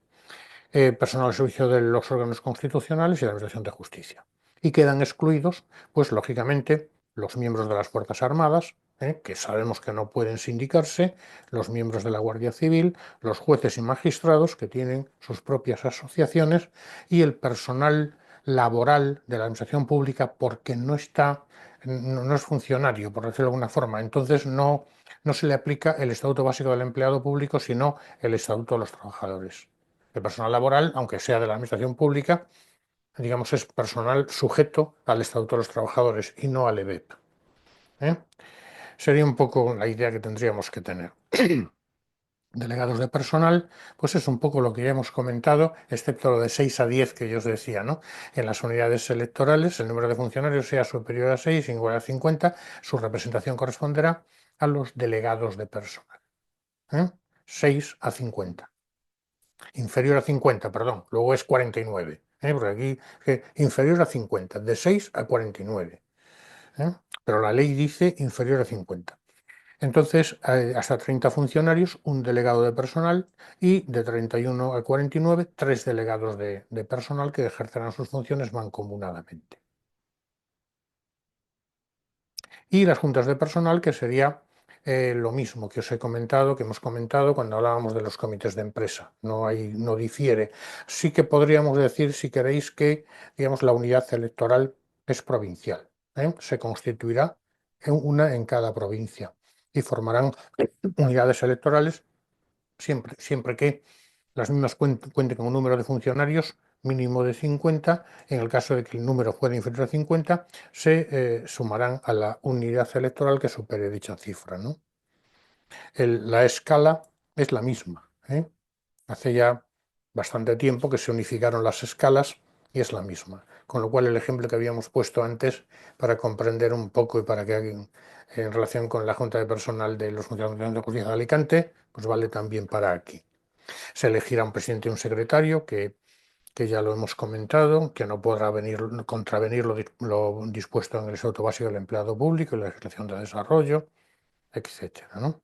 Personal al servicio de los órganos constitucionales y la Administración de Justicia. Y quedan excluidos, pues lógicamente, los miembros de las Fuerzas Armadas, que sabemos que no pueden sindicarse, los miembros de la Guardia Civil, los jueces y magistrados, que tienen sus propias asociaciones, y el personal laboral de la Administración Pública, porque no es funcionario, por decirlo de alguna forma. Entonces no se le aplica el Estatuto Básico del Empleado Público, sino el Estatuto de los Trabajadores. El personal laboral, aunque sea de la administración pública, digamos, es personal sujeto al Estatuto de los Trabajadores y no al EBEP. Sería un poco la idea que tendríamos que tener. Delegados de personal, pues es un poco lo que ya hemos comentado, excepto lo de 6 a 10 que yo os decía, ¿no? En las unidades electorales, el número de funcionarios sea superior a 6, igual a 50, su representación corresponderá a los delegados de personal. 6 a 50. Inferior a 50, perdón, luego es 49, porque aquí inferior a 50, de 6 a 49, pero la ley dice inferior a 50. Entonces, hasta 30 funcionarios, un delegado de personal y de 31 a 49, 3 delegados de personal que ejercerán sus funciones mancomunadamente. Y las juntas de personal, que sería lo mismo que os he comentado, que hemos comentado cuando hablábamos de los comités de empresa. No difiere. Sí que podríamos decir, si queréis, que digamos, la unidad electoral es provincial. Se constituirá una en cada provincia y formarán unidades electorales siempre que las mismas cuenten con un número de funcionarios mínimo de 50. En el caso de que el número fuera inferior a 50, se sumarán a la unidad electoral que supere dicha cifra, ¿no? La escala es la misma. Hace ya bastante tiempo que se unificaron las escalas y es la misma. Con lo cual el ejemplo que habíamos puesto antes, para comprender un poco y para que alguien en relación con la Junta de Personal de los Funcionarios de Justicia de Alicante, pues vale también para aquí. Se elegirá un presidente y un secretario que ya lo hemos comentado, que no podrá contravenir lo dispuesto en el Estatuto Básico del Empleado Público y la legislación de desarrollo, etcétera, ¿no?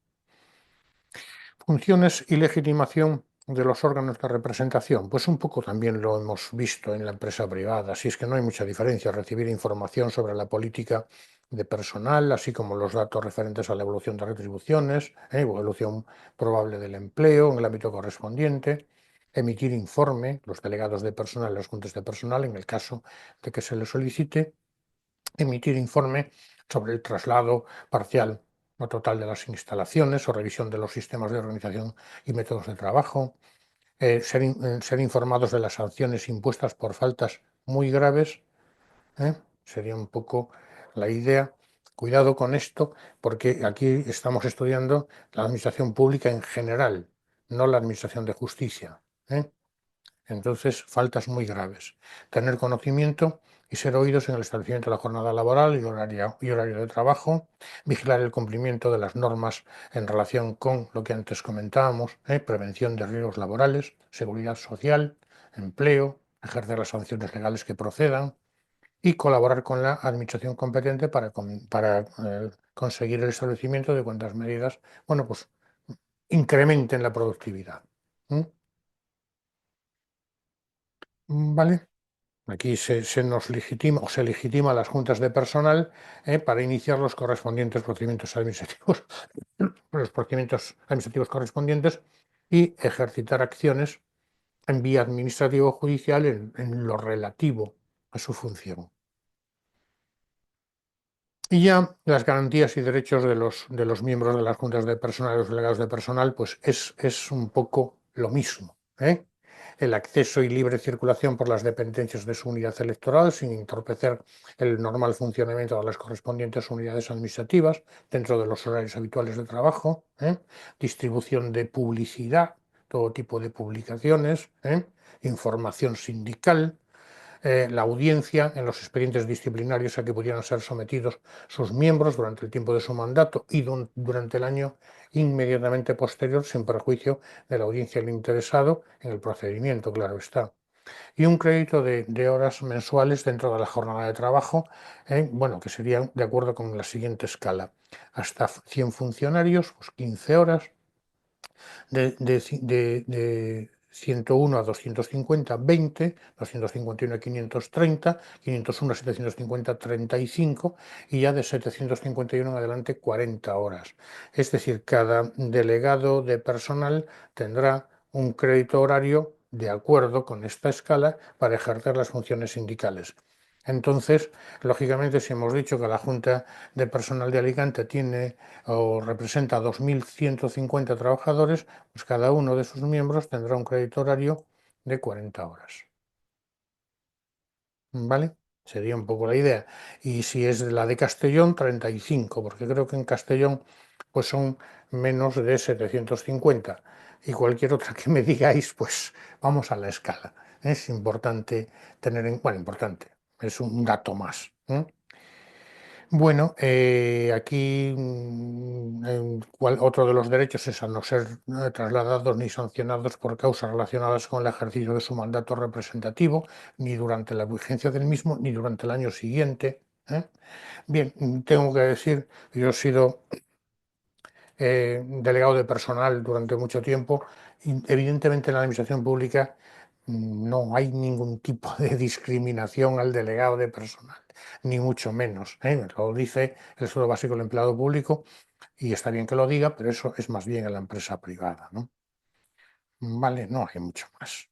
Funciones y legitimación de los órganos de representación, pues un poco también lo hemos visto en la empresa privada, así es que no hay mucha diferencia. Recibir información sobre la política de personal, así como los datos referentes a la evolución de retribuciones, evolución probable del empleo en el ámbito correspondiente, emitir informe, los delegados de personal, las juntas de personal, en el caso de que se les solicite, emitir informe sobre el traslado parcial o total de las instalaciones o revisión de los sistemas de organización y métodos de trabajo, ser informados de las sanciones impuestas por faltas muy graves, sería un poco la idea. Cuidado con esto, porque aquí estamos estudiando la administración pública en general, no la administración de justicia. Entonces, faltas muy graves. Tener conocimiento y ser oídos en el establecimiento de la jornada laboral y horario de trabajo, vigilar el cumplimiento de las normas en relación con lo que antes comentábamos, prevención de riesgos laborales, seguridad social, empleo, ejercer las sanciones legales que procedan y colaborar con la administración competente para conseguir el establecimiento de cuantas medidas, pues incrementen la productividad. ¿Vale? Aquí se nos legitima o se legitima a las juntas de personal para iniciar los correspondientes procedimientos administrativos, los procedimientos administrativos correspondientes y ejercitar acciones en vía administrativa o judicial en lo relativo a su función. Y ya las garantías y derechos de los miembros de las juntas de personal y los delegados de personal, pues es un poco lo mismo. el acceso y libre circulación por las dependencias de su unidad electoral sin entorpecer el normal funcionamiento de las correspondientes unidades administrativas dentro de los horarios habituales de trabajo, distribución de publicidad, todo tipo de publicaciones, información sindical, la audiencia en los expedientes disciplinarios a que pudieran ser sometidos sus miembros durante el tiempo de su mandato y durante el año inmediatamente posterior, sin perjuicio de la audiencia del interesado en el procedimiento, claro está. Y un crédito de horas mensuales dentro de la jornada de trabajo, bueno, que serían de acuerdo con la siguiente escala. Hasta 100 funcionarios, pues 15 horas, de 101 a 250, 20, 251 a 530, 501 a 750, 35 y ya de 751 en adelante 40 horas. Es decir, cada delegado de personal tendrá un crédito horario de acuerdo con esta escala para ejercer las funciones sindicales. Entonces, lógicamente, si hemos dicho que la Junta de Personal de Alicante tiene o representa 2.150 trabajadores, pues cada uno de sus miembros tendrá un crédito horario de 40 horas. ¿Vale? Sería un poco la idea. Y si es la de Castellón, 35, porque creo que en Castellón pues son menos de 750. Y cualquier otra que me digáis, pues vamos a la escala. Es importante tener en cuenta, bueno, importante, es un dato más. Bueno, aquí otro de los derechos es a no ser trasladados ni sancionados por causas relacionadas con el ejercicio de su mandato representativo, ni durante la vigencia del mismo, ni durante el año siguiente. Bien, tengo que decir que yo he sido delegado de personal durante mucho tiempo y evidentemente en la administración pública no hay ningún tipo de discriminación al delegado de personal, ni mucho menos. Lo dice el sueldo básico del empleado público y está bien que lo diga, pero eso es más bien en la empresa privada, ¿no? Vale, no hay mucho más.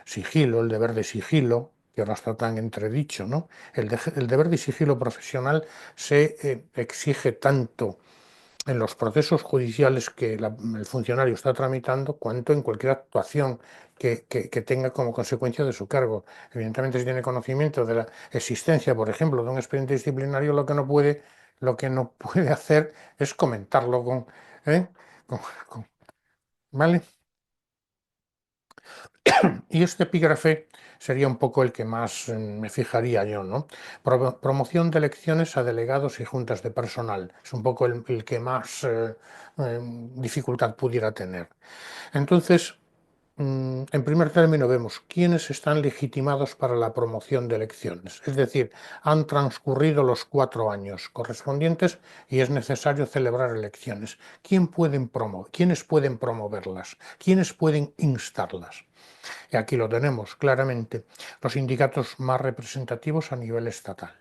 Sigilo, el deber de sigilo, que ahora está tan entredicho, ¿no? El deber de sigilo profesional se exige tanto en los procesos judiciales que el funcionario está tramitando, cuanto en cualquier actuación que tenga como consecuencia de su cargo. Evidentemente, si tiene conocimiento de la existencia, por ejemplo, de un expediente disciplinario, lo que no puede hacer es comentarlo ¿eh? con- ¿Vale? Y este epígrafe sería un poco el que más me fijaría yo, ¿no? Promoción de elecciones a delegados y juntas de personal. Es un poco el que más dificultad pudiera tener. Entonces, en primer término vemos quiénes están legitimados para la promoción de elecciones. Es decir, han transcurrido los 4 años correspondientes y es necesario celebrar elecciones. ¿Quiénes pueden promoverlas? ¿Quiénes pueden instarlas? Y aquí lo tenemos claramente, los sindicatos más representativos a nivel estatal,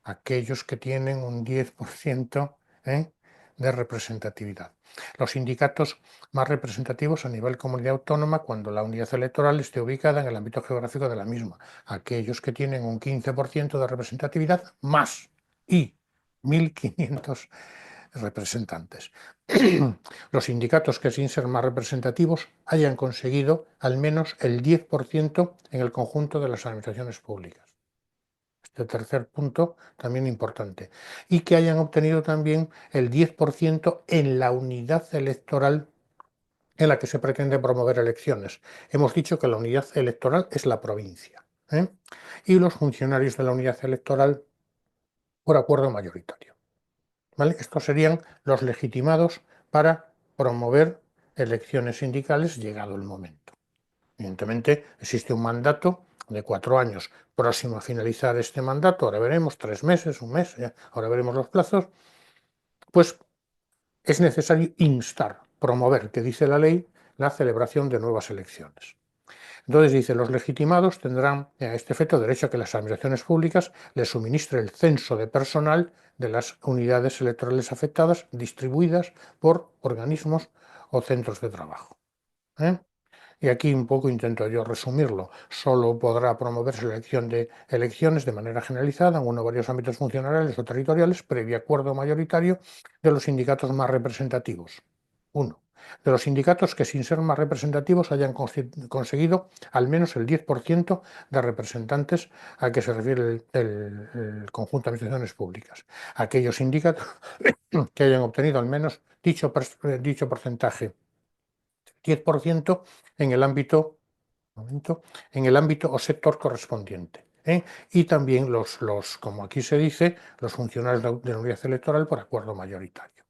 aquellos que tienen un 10% de representatividad. Los sindicatos más representativos a nivel comunidad autónoma cuando la unidad electoral esté ubicada en el ámbito geográfico de la misma, aquellos que tienen un 15% de representatividad más y 1.500 representantes. Los sindicatos que sin ser más representativos hayan conseguido al menos el 10% en el conjunto de las administraciones públicas. Este tercer punto también importante. Y que hayan obtenido también el 10% en la unidad electoral en la que se pretende promover elecciones. Hemos dicho que la unidad electoral es la provincia. Y los funcionarios de la unidad electoral por acuerdo mayoritario. ¿Vale? Estos serían los legitimados para promover elecciones sindicales llegado el momento. Evidentemente existe un mandato de 4 años próximo a finalizar este mandato, ahora veremos 3 meses, un mes, ahora veremos los plazos, pues es necesario instar, promover, que dice la ley, la celebración de nuevas elecciones. Entonces dice, los legitimados tendrán a este efecto derecho a que las administraciones públicas les suministre el censo de personal de las unidades electorales afectadas distribuidas por organismos o centros de trabajo. Y aquí un poco intento yo resumirlo. Solo podrá promoverse la elección de elecciones de manera generalizada en uno o varios ámbitos funcionariales o territoriales previo acuerdo mayoritario de los sindicatos más representativos. 1. de los sindicatos que sin ser más representativos hayan conseguido al menos el 10% de representantes a que se refiere el conjunto de administraciones públicas. Aquellos sindicatos que hayan obtenido al menos dicho porcentaje, 10% en el ámbito, en el ámbito o sector correspondiente. Y también como aquí se dice, los funcionarios de la unidad electoral por acuerdo mayoritario.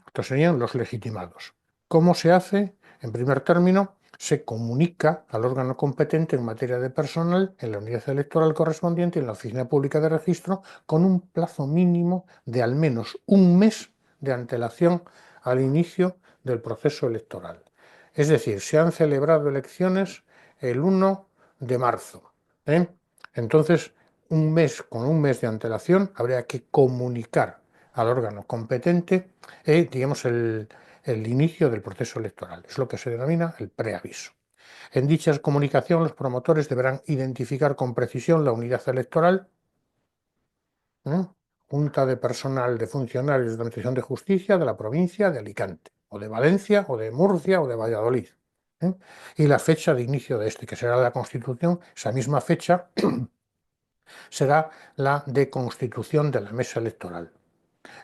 Estos serían los legitimados. ¿Cómo se hace? En primer término, se comunica al órgano competente en materia de personal en la unidad electoral correspondiente en la Oficina Pública de Registro con un plazo mínimo de al menos un mes de antelación al inicio del proceso electoral. Es decir, se han celebrado elecciones el 1 de marzo. Entonces, con un mes de antelación habría que comunicar al órgano competente, digamos, el inicio del proceso electoral. Es lo que se denomina el preaviso. En dicha comunicación, los promotores deberán identificar con precisión la unidad electoral, junta de personal de funcionarios de la Administración de Justicia de la provincia de Alicante, o de Valencia, o de Murcia, o de Valladolid, y la fecha de inicio de este, que será la Constitución. Esa misma fecha será la de constitución de la mesa electoral.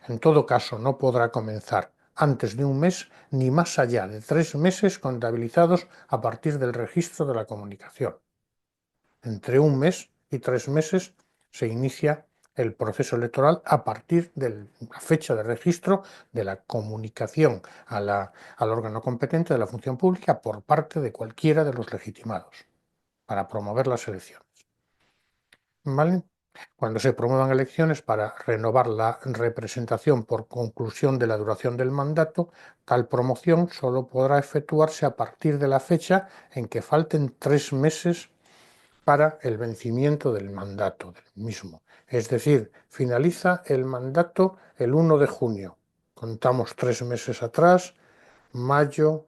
En todo caso, no podrá comenzar antes de un mes ni más allá de 3 meses contabilizados a partir del registro de la comunicación. Entre un mes y 3 meses se inicia el proceso electoral a partir de la fecha de registro de la comunicación al órgano competente de la función pública por parte de cualquiera de los legitimados para promover las elecciones. ¿Vale? Cuando se promuevan elecciones para renovar la representación por conclusión de la duración del mandato, tal promoción solo podrá efectuarse a partir de la fecha en que falten 3 meses para el vencimiento del mandato del mismo. Es decir, finaliza el mandato el 1 de junio. Contamos 3 meses atrás, mayo,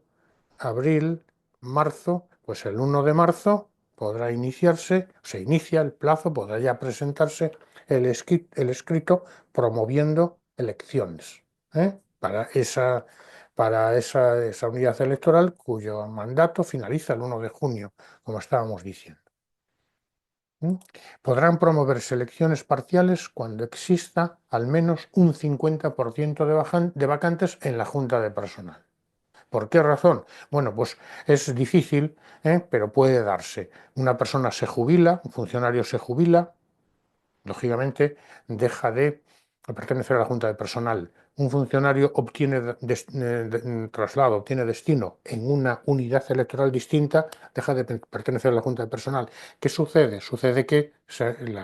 abril, marzo, pues el 1 de marzo podrá iniciarse, se inicia el plazo, podrá ya presentarse el escrito promoviendo elecciones para esa unidad electoral cuyo mandato finaliza el 1 de junio, como estábamos diciendo. Podrán promoverse elecciones parciales cuando exista al menos un 50% de vacantes en la Junta de Personal. ¿Por qué razón? Bueno, pues es difícil, pero puede darse. Una persona se jubila, un funcionario se jubila, lógicamente deja de pertenecer a la Junta de Personal. Un funcionario obtiene traslado, obtiene destino en una unidad electoral distinta, deja de pertenecer a la Junta de Personal. ¿Qué sucede? Sucede que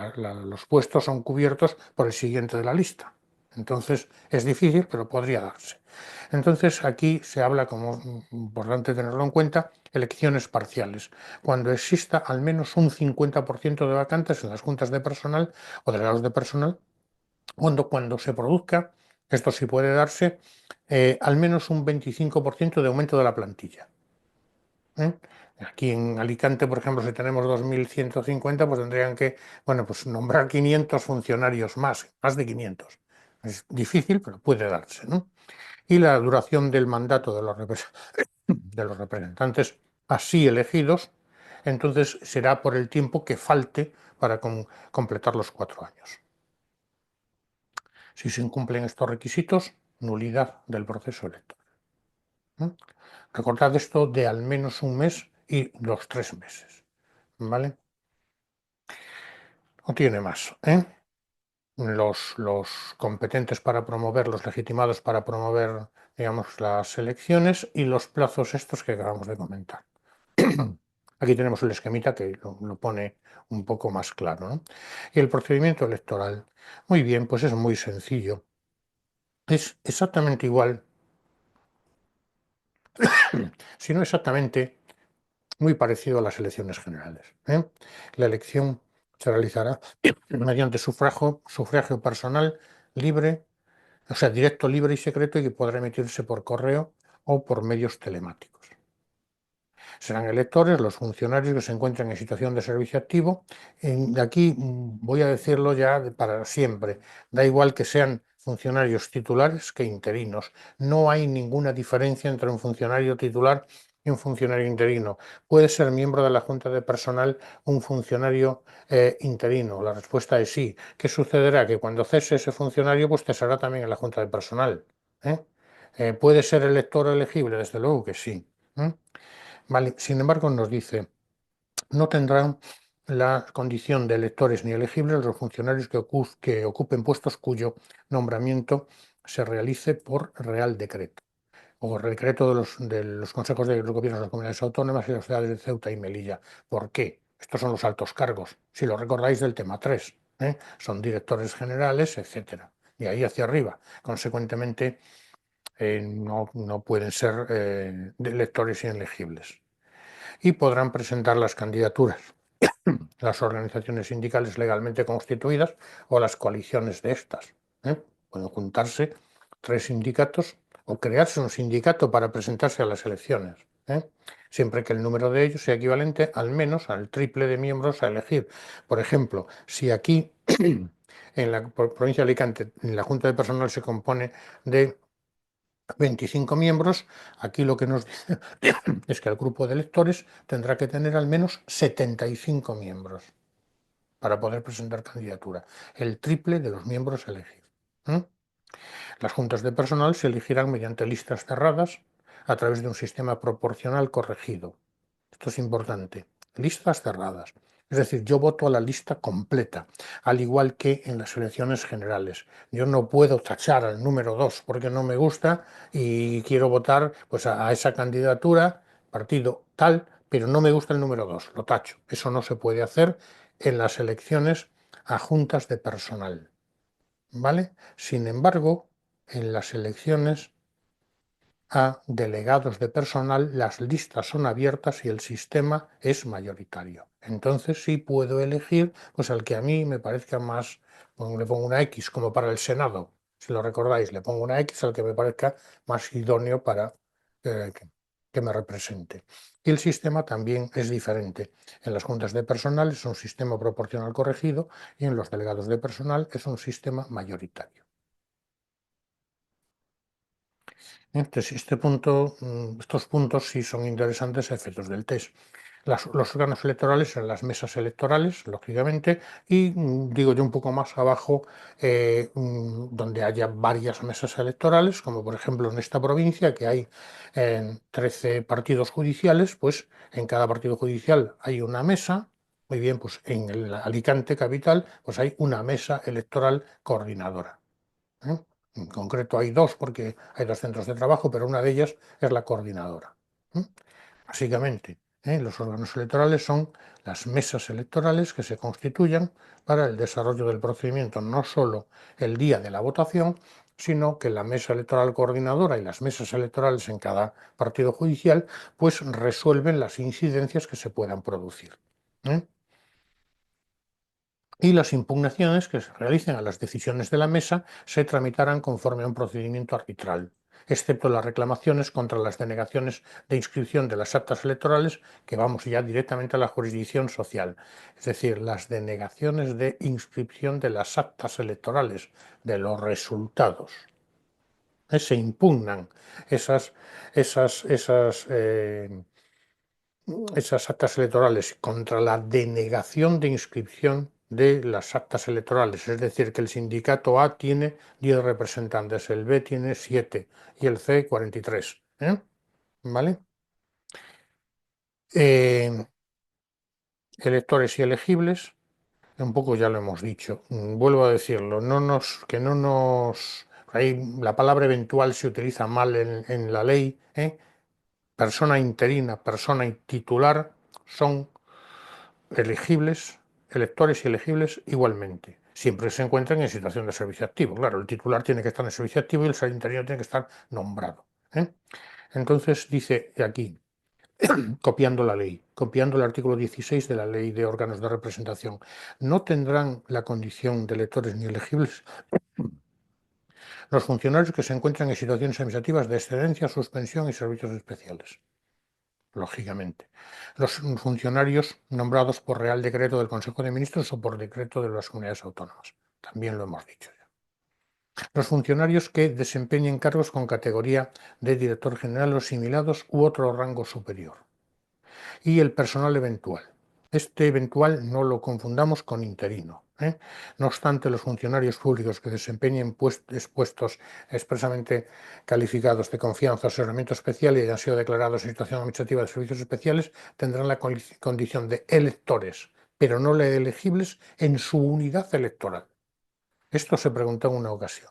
los puestos son cubiertos por el siguiente de la lista. Entonces es difícil, pero podría darse. Entonces aquí se habla, como importante tenerlo en cuenta, elecciones parciales, cuando exista al menos un 50% de vacantes en las juntas de personal o delegados de personal, cuando se produzca, esto sí puede darse, al menos un 25% de aumento de la plantilla. Aquí en Alicante, por ejemplo, si tenemos 2.150, pues tendrían que, pues nombrar 500 funcionarios más de 500. Es difícil, pero puede darse, ¿no? Y la duración del mandato de los representantes así elegidos, entonces será por el tiempo que falte para completar los 4 años. Si se incumplen estos requisitos, nulidad del proceso electoral. Recordad esto de al menos un mes y los 3 meses. ¿Vale? No tiene más, Los competentes para promover, los legitimados para promover, digamos, las elecciones y los plazos estos que acabamos de comentar. Aquí tenemos el esquemita que lo pone un poco más claro, ¿no? Y el procedimiento electoral. Muy bien, pues es muy sencillo. Es exactamente igual, si no exactamente, muy parecido a las elecciones generales. La elección se realizará mediante sufragio personal libre, o sea, directo, libre y secreto, y que podrá emitirse por correo o por medios telemáticos. Serán electores los funcionarios que se encuentran en situación de servicio activo. De aquí voy a decirlo ya para siempre. Da igual que sean funcionarios titulares que interinos. No hay ninguna diferencia entre un funcionario titular y un funcionario interino. ¿Puede ser miembro de la Junta de Personal un funcionario interino? La respuesta es sí. ¿Qué sucederá? Que cuando cese ese funcionario, pues cesará también en la Junta de Personal. ¿Puede ser elector elegible? Desde luego que sí. Vale. Sin embargo, nos dice, no tendrán la condición de electores ni elegibles los funcionarios que ocupen puestos cuyo nombramiento se realice por Real Decreto o decreto de los consejos de los gobiernos de las comunidades autónomas y las ciudades de Ceuta y Melilla. ¿Por qué? Estos son los altos cargos, si lo recordáis del tema 3, son directores generales, etcétera, y ahí hacia arriba. Consecuentemente, no pueden ser electores inelegibles. Y podrán presentar las candidaturas las organizaciones sindicales legalmente constituidas o las coaliciones de estas. Pueden juntarse 3 sindicatos o crearse un sindicato para presentarse a las elecciones, siempre que el número de ellos sea equivalente al menos al triple de miembros a elegir. Por ejemplo, si aquí en la provincia de Alicante la Junta de Personal se compone de 25 miembros, aquí lo que nos dice es que el grupo de electores tendrá que tener al menos 75 miembros para poder presentar candidatura, el triple de los miembros elegidos. Las juntas de personal se elegirán mediante listas cerradas a través de un sistema proporcional corregido. Esto es importante, listas cerradas. Es decir, yo voto a la lista completa, al igual que en las elecciones generales. Yo no puedo tachar al número 2 porque no me gusta y quiero votar pues, a esa candidatura, partido tal, pero no me gusta el número 2, lo tacho. Eso no se puede hacer en las elecciones a juntas de personal. ¿Vale? Sin embargo, en las elecciones a delegados de personal, las listas son abiertas y el sistema es mayoritario. Entonces sí puedo elegir pues al que a mí me parezca más, le pongo una X como para el Senado, si lo recordáis, le pongo una X al que me parezca más idóneo para que me represente. Y el sistema también es diferente. En las juntas de personal es un sistema proporcional corregido y en los delegados de personal es un sistema mayoritario. Estos puntos sí son interesantes a efectos del test. Los órganos electorales en las mesas electorales, lógicamente, y digo yo un poco más abajo, donde haya varias mesas electorales, como por ejemplo en esta provincia, que hay 13 partidos judiciales, pues en cada partido judicial hay una mesa. Muy bien, pues en el Alicante capital, pues hay una mesa electoral coordinadora. En concreto hay 2 porque hay 2 centros de trabajo, pero una de ellas es la coordinadora. Básicamente, los órganos electorales son las mesas electorales que se constituyan para el desarrollo del procedimiento, no solo el día de la votación, sino que la mesa electoral coordinadora y las mesas electorales en cada partido judicial pues resuelven las incidencias que se puedan producir. Y las impugnaciones que se realicen a las decisiones de la mesa se tramitarán conforme a un procedimiento arbitral, excepto las reclamaciones contra las denegaciones de inscripción de las actas electorales, que vamos ya directamente a la jurisdicción social, es decir, las denegaciones de inscripción de las actas electorales, de los resultados. Se impugnan esas actas electorales contra la denegación de inscripción de las actas electorales, es decir, que el sindicato A tiene 10 representantes, el B tiene 7 y el C 43. ¿Vale? Electores y elegibles, un poco ya lo hemos dicho, vuelvo a decirlo, ahí la palabra eventual se utiliza mal en la ley, persona interina, persona titular son elegibles, electores y elegibles igualmente. Siempre se encuentran en situación de servicio activo. Claro, el titular tiene que estar en servicio activo y el interino tiene que estar nombrado. Entonces dice aquí, copiando la ley, copiando el artículo 16 de la Ley de Órganos de Representación, no tendrán la condición de electores ni elegibles los funcionarios que se encuentran en situaciones administrativas de excedencia, suspensión y servicios especiales. Lógicamente. Los funcionarios nombrados por Real Decreto del Consejo de Ministros o por decreto de las comunidades autónomas. También lo hemos dicho ya. Los funcionarios que desempeñen cargos con categoría de director general o similares u otro rango superior. Y el personal eventual. Este eventual no lo confundamos con interino. No obstante, los funcionarios públicos que desempeñen puestos expresamente calificados de confianza o asesoramiento especial y hayan sido declarados en situación administrativa de servicios especiales tendrán la condición de electores, pero no de elegibles en su unidad electoral. Esto se preguntó en una ocasión.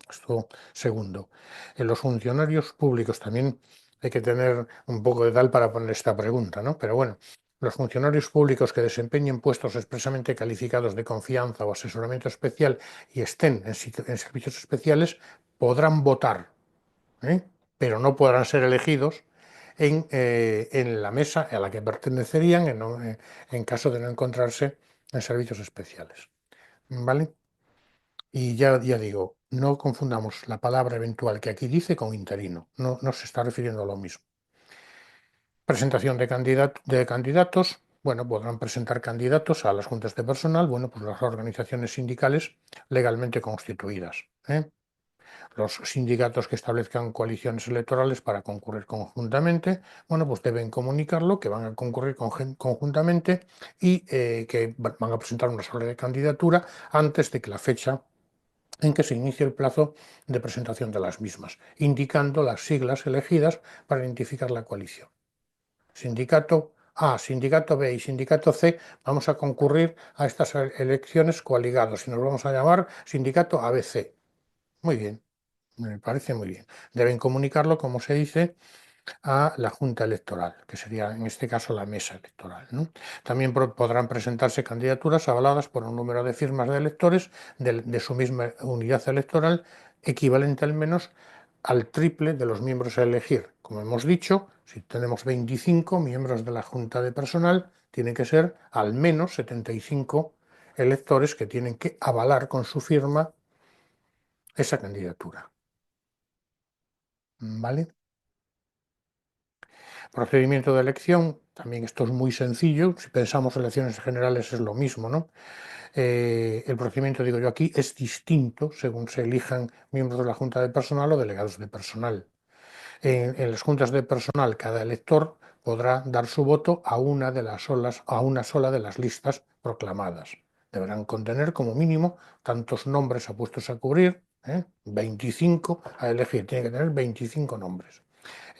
Esto segundo. En los funcionarios públicos también hay que tener un poco de tal para poner esta pregunta, ¿no? Pero bueno, los funcionarios públicos que desempeñen puestos expresamente calificados de confianza o asesoramiento especial y estén en servicios especiales podrán votar, pero no podrán ser elegidos en la mesa a la que pertenecerían en caso de no encontrarse en servicios especiales. ¿Vale? Y ya digo, no confundamos la palabra eventual que aquí dice con interino, no se está refiriendo a lo mismo. Presentación de candidatos, bueno, podrán presentar candidatos a las juntas de personal, bueno, pues las organizaciones sindicales legalmente constituidas. Los sindicatos que establezcan coaliciones electorales para concurrir conjuntamente, bueno, pues deben comunicarlo, que van a concurrir conjuntamente y que van a presentar una sola candidatura antes de que la fecha en que se inicie el plazo de presentación de las mismas, indicando las siglas elegidas para identificar la coalición. Sindicato A, Sindicato B y Sindicato C vamos a concurrir a estas elecciones coaligados y nos vamos a llamar Sindicato ABC. Muy bien, me parece muy bien. Deben comunicarlo, como se dice, a la Junta Electoral, que sería en este caso la mesa electoral, ¿no? También podrán presentarse candidaturas avaladas por un número de firmas de electores de su misma unidad electoral, equivalente al menos al triple de los miembros a elegir. Como hemos dicho, si tenemos 25 miembros de la Junta de Personal, tienen que ser al menos 75 electores que tienen que avalar con su firma esa candidatura. ¿Vale? Procedimiento de elección, también esto es muy sencillo, si pensamos elecciones generales es lo mismo, ¿no? El procedimiento, digo yo aquí, es distinto según se elijan miembros de la Junta de Personal o delegados de personal. En las juntas de personal, cada elector podrá dar su voto a una sola de las listas proclamadas. Deberán contener como mínimo tantos nombres a puestos a cubrir, 25 a elegir, tiene que tener 25 nombres.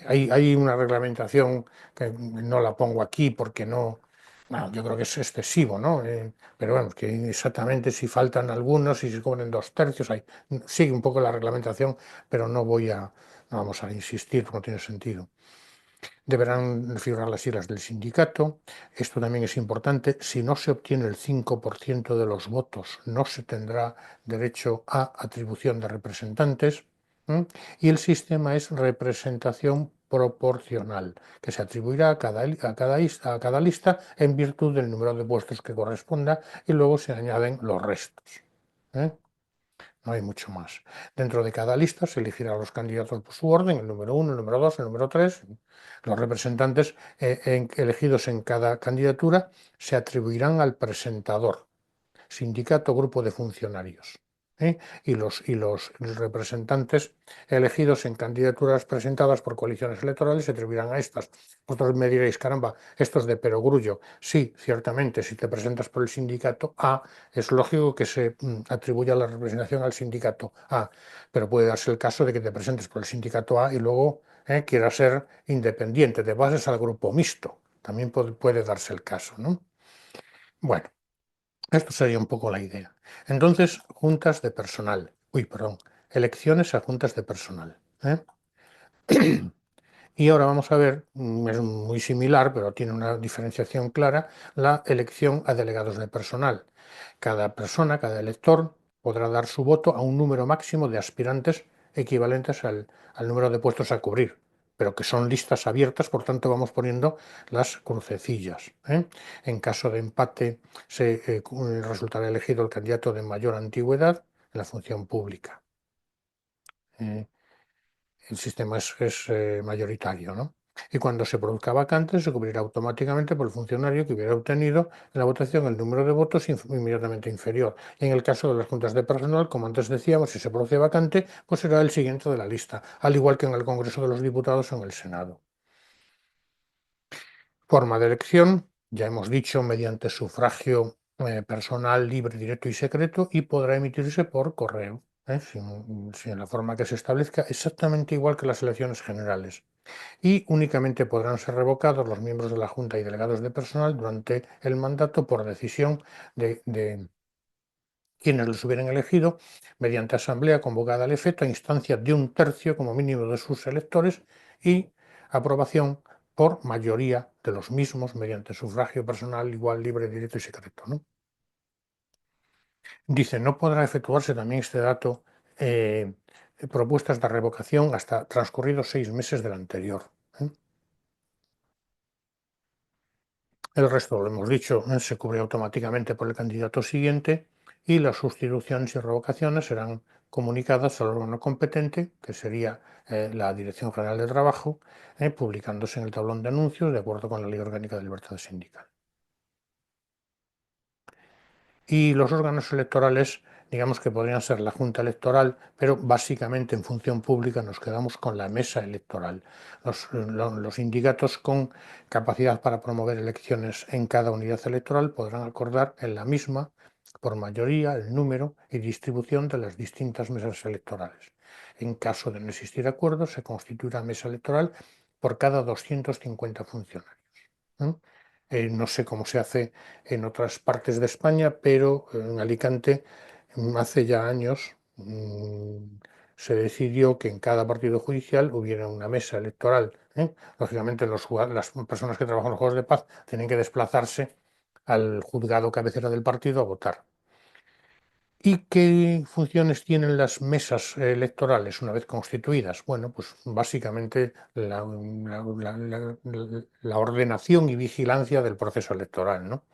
Hay una reglamentación que no la pongo aquí porque no, bueno, yo creo que es excesivo, ¿no? Pero bueno, que exactamente si faltan algunos, si se cubren 2/3, sigue un poco la reglamentación, pero no vamos a insistir, porque no tiene sentido. Deberán figurar las siglas del sindicato. Esto también es importante. Si no se obtiene el 5% de los votos, no se tendrá derecho a atribución de representantes. Y el sistema es representación proporcional, que se atribuirá a cada lista en virtud del número de puestos que corresponda y luego se añaden los restos. No hay mucho más. Dentro de cada lista se elegirá a los candidatos por su orden, el número 1, el número 2, el número 3. Los representantes elegidos en cada candidatura se atribuirán al presentador, sindicato o grupo de funcionarios. Y los representantes elegidos en candidaturas presentadas por coaliciones electorales se atribuirán a estas. Vosotros me diréis, caramba, esto es de perogrullo. Sí, ciertamente, si te presentas por el sindicato A, es lógico que se atribuya la representación al sindicato A, pero puede darse el caso de que te presentes por el sindicato A y luego quieras ser independiente, te pases al grupo mixto. También puede darse el caso, ¿no? Bueno. Esto sería un poco la idea. Entonces, juntas de personal. Elecciones a juntas de personal. Y ahora vamos a ver, es muy similar, pero tiene una diferenciación clara, la elección a delegados de personal. Cada persona, cada elector, podrá dar su voto a un número máximo de aspirantes equivalentes al número de puestos a cubrir, pero que son listas abiertas, por tanto vamos poniendo las crucecillas. En caso de empate, resultará elegido el candidato de mayor antigüedad en la función pública. El sistema es mayoritario, ¿no? Y cuando se produzca vacante, se cubrirá automáticamente por el funcionario que hubiera obtenido en la votación el número de votos inmediatamente inferior. Y en el caso de las juntas de personal, como antes decíamos, si se produce vacante, pues será el siguiente de la lista, al igual que en el Congreso de los Diputados o en el Senado. Forma de elección, ya hemos dicho, mediante sufragio personal, libre, directo y secreto, y podrá emitirse por correo, sin la forma que se establezca, exactamente igual que las elecciones generales. Y únicamente podrán ser revocados los miembros de la Junta y delegados de personal durante el mandato por decisión de quienes los hubieran elegido mediante asamblea convocada al efecto a instancia de un tercio como mínimo de sus electores y aprobación por mayoría de los mismos mediante sufragio personal igual, libre, directo y secreto, ¿no? Dice, no podrá efectuarse también este dato propuestas de revocación hasta transcurridos 6 meses del anterior. El resto, lo hemos dicho, se cubre automáticamente por el candidato siguiente y las sustituciones y revocaciones serán comunicadas al órgano competente, que sería la Dirección General de Trabajo, publicándose en el tablón de anuncios de acuerdo con la Ley Orgánica de Libertad Sindical. Y los órganos electorales, digamos que podrían ser la Junta Electoral, pero básicamente en función pública nos quedamos con la mesa electoral. Los sindicatos con capacidad para promover elecciones en cada unidad electoral podrán acordar en la misma, por mayoría, el número y distribución de las distintas mesas electorales. En caso de no existir acuerdo, se constituirá mesa electoral por cada 250 funcionarios. No sé cómo se hace en otras partes de España, pero en Alicante hace ya años se decidió que en cada partido judicial hubiera una mesa electoral. Lógicamente las personas que trabajan en los juegos de paz tienen que desplazarse al juzgado cabecera del partido a votar. ¿Y qué funciones tienen las mesas electorales una vez constituidas? Bueno, pues básicamente la ordenación y vigilancia del proceso electoral, ¿no?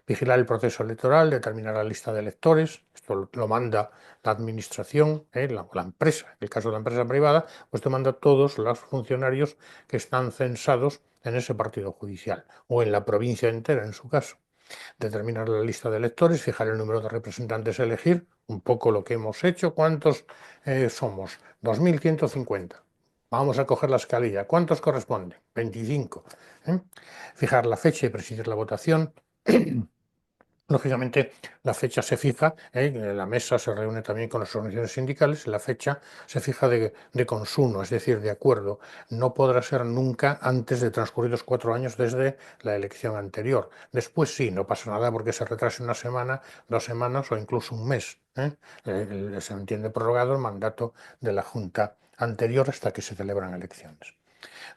Vigilar el proceso electoral, determinar la lista de electores, esto lo manda la administración, la empresa, en el caso de la empresa privada, pues te manda todos los funcionarios que están censados en ese partido judicial o en la provincia entera, en su caso. Determinar la lista de electores, fijar el número de representantes a elegir, un poco lo que hemos hecho. ¿Cuántos somos? 2.150. Vamos a coger la escalilla. ¿Cuántos corresponden? 25. Fijar la fecha y presidir la votación. Lógicamente, la fecha se fija, la mesa se reúne también con las organizaciones sindicales, la fecha se fija de consumo, es decir, de acuerdo. No podrá ser nunca antes de transcurridos 4 años desde la elección anterior. Después sí, no pasa nada porque se retrase una semana, 2 semanas o incluso un mes. Se entiende prorrogado el mandato de la Junta anterior hasta que se celebran elecciones.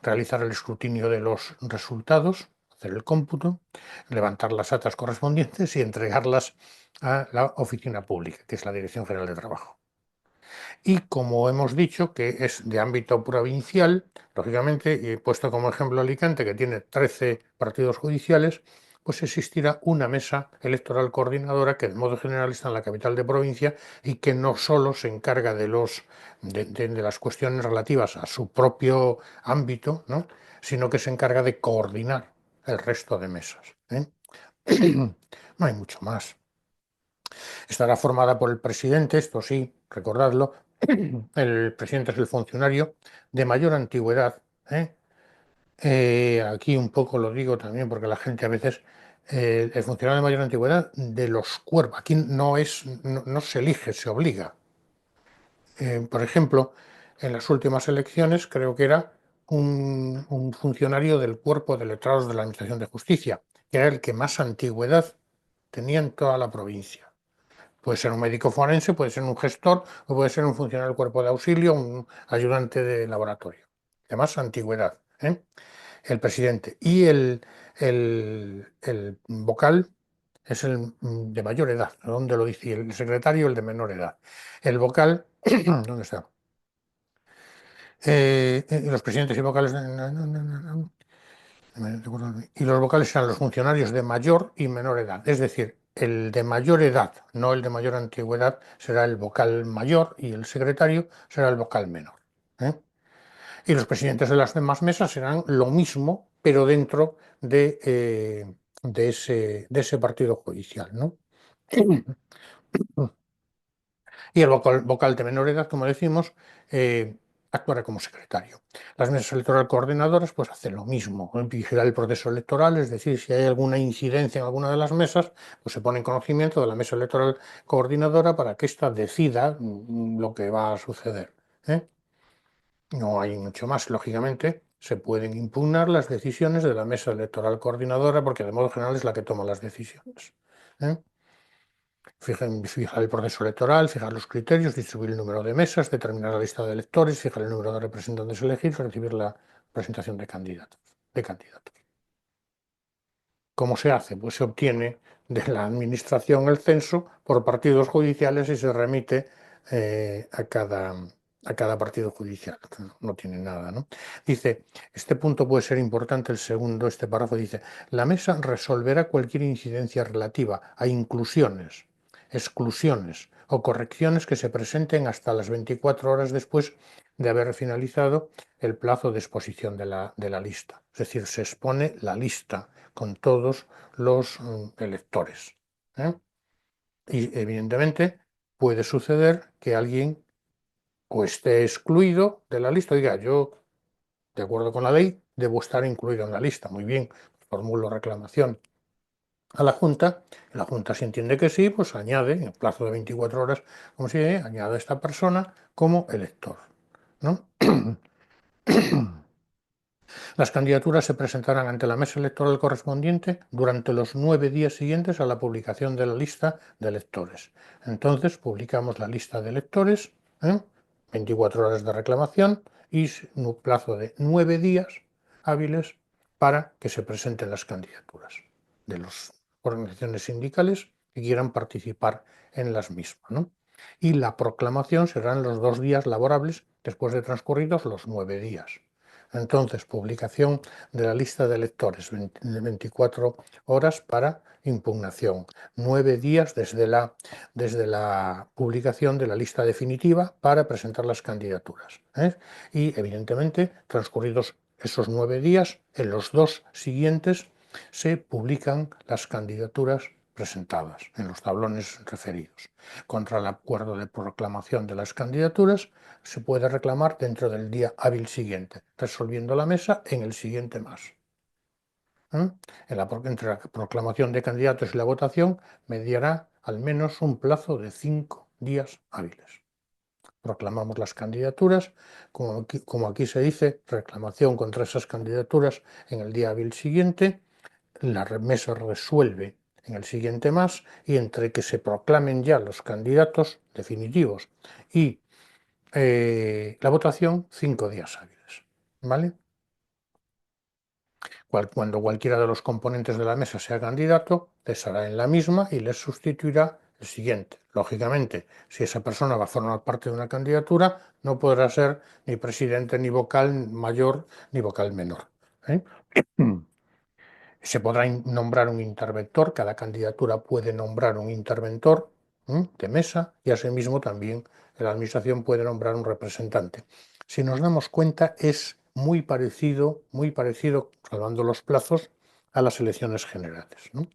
Realizar el escrutinio de los resultados, hacer el cómputo, levantar las actas correspondientes y entregarlas a la oficina pública, que es la Dirección General de Trabajo. Y como hemos dicho que es de ámbito provincial, lógicamente, y he puesto como ejemplo Alicante, que tiene 13 partidos judiciales, pues existirá una mesa electoral coordinadora que de modo general está en la capital de provincia y que no solo se encarga de las cuestiones relativas a su propio ámbito, ¿no?, sino que se encarga de coordinar el resto de mesas. No hay mucho más. Estará formada por el presidente, esto sí, recordadlo. El presidente es el funcionario de mayor antigüedad. Aquí un poco lo digo también porque la gente a veces, el funcionario de mayor antigüedad de los cuerpos, aquí no se elige, se obliga. Por ejemplo, en las últimas elecciones creo que era un funcionario del cuerpo de letrados de la Administración de Justicia, que era el que más antigüedad tenía en toda la provincia. Puede ser un médico forense, puede ser un gestor o puede ser un funcionario del cuerpo de auxilio, un ayudante de laboratorio. De más antigüedad, el presidente. Y el vocal es el de mayor edad, ¿dónde lo dice? Y el secretario el de menor edad. El vocal, ¿dónde está? Los presidentes y vocales. Y los vocales serán los funcionarios de mayor y menor edad. Es decir, el de mayor edad, no el de mayor antigüedad, será el vocal mayor y el secretario será el vocal menor. Y los presidentes de las demás mesas serán lo mismo, pero dentro de ese partido judicial, ¿no? Y el vocal de menor edad, como decimos, actuará como secretario. Las mesas electorales coordinadoras pues hacen lo mismo, vigilar el proceso electoral, es decir, si hay alguna incidencia en alguna de las mesas, pues se pone en conocimiento de la mesa electoral coordinadora para que ésta decida lo que va a suceder, ¿eh? No hay mucho más, lógicamente. Se pueden impugnar las decisiones de la mesa electoral coordinadora porque de modo general es la que toma las decisiones, ¿eh? Fijar el proceso electoral, fijar los criterios, distribuir el número de mesas, determinar la lista de electores, fijar el número de representantes elegidos, recibir la presentación de candidatos. ¿Cómo se hace? Pues se obtiene de la administración el censo por partidos judiciales y se remite a cada partido judicial. No tiene nada, ¿no? Dice, este punto puede ser importante, el segundo, este párrafo dice, la mesa resolverá cualquier incidencia relativa a inclusiones, exclusiones o correcciones que se presenten hasta las 24 horas después de haber finalizado el plazo de exposición de la lista. Es decir, se expone la lista con todos los electores, ¿eh? Y evidentemente puede suceder que alguien o esté excluido de la lista, diga, yo, de acuerdo con la ley, debo estar incluido en la lista. Muy bien, formulo reclamación a la Junta, y la Junta, si entiende que sí, pues añade, en el plazo de 24 horas, como si añade a esta persona como elector, ¿no? Las candidaturas se presentarán ante la mesa electoral correspondiente durante los 9 días siguientes a la publicación de la lista de electores. Entonces publicamos la lista de electores, 24 horas de reclamación y un plazo de 9 días hábiles para que se presenten las candidaturas de las organizaciones sindicales que quieran participar en las mismas, ¿no? Y la proclamación serán los 2 días laborables después de transcurridos los 9 días. Entonces, publicación de la lista de electores, 24 horas para impugnación, 9 días desde la publicación de la lista definitiva para presentar las candidaturas, ¿eh? Y, evidentemente, transcurridos esos 9 días, en los 2 siguientes se publican las candidaturas presentadas en los tablones referidos. Contra el acuerdo de proclamación de las candidaturas se puede reclamar dentro del día hábil siguiente, resolviendo la mesa en el siguiente más. Entre la proclamación de candidatos y la votación mediará al menos un plazo de 5 días hábiles. Proclamamos las candidaturas, como aquí se dice, reclamación contra esas candidaturas en el día hábil siguiente, la mesa resuelve en el siguiente más y entre que se proclamen ya los candidatos definitivos y la votación 5 días hábiles, ¿vale? Cuando cualquiera de los componentes de la mesa sea candidato, cesará en la misma y les sustituirá el siguiente. Lógicamente, si esa persona va a formar parte de una candidatura, no podrá ser ni presidente, ni vocal mayor, ni vocal menor, ¿eh? Se podrá nombrar un interventor, cada candidatura puede nombrar un interventor de mesa y asimismo también la administración puede nombrar un representante. Si nos damos cuenta es muy parecido, salvando los plazos, a las elecciones generales, ¿no?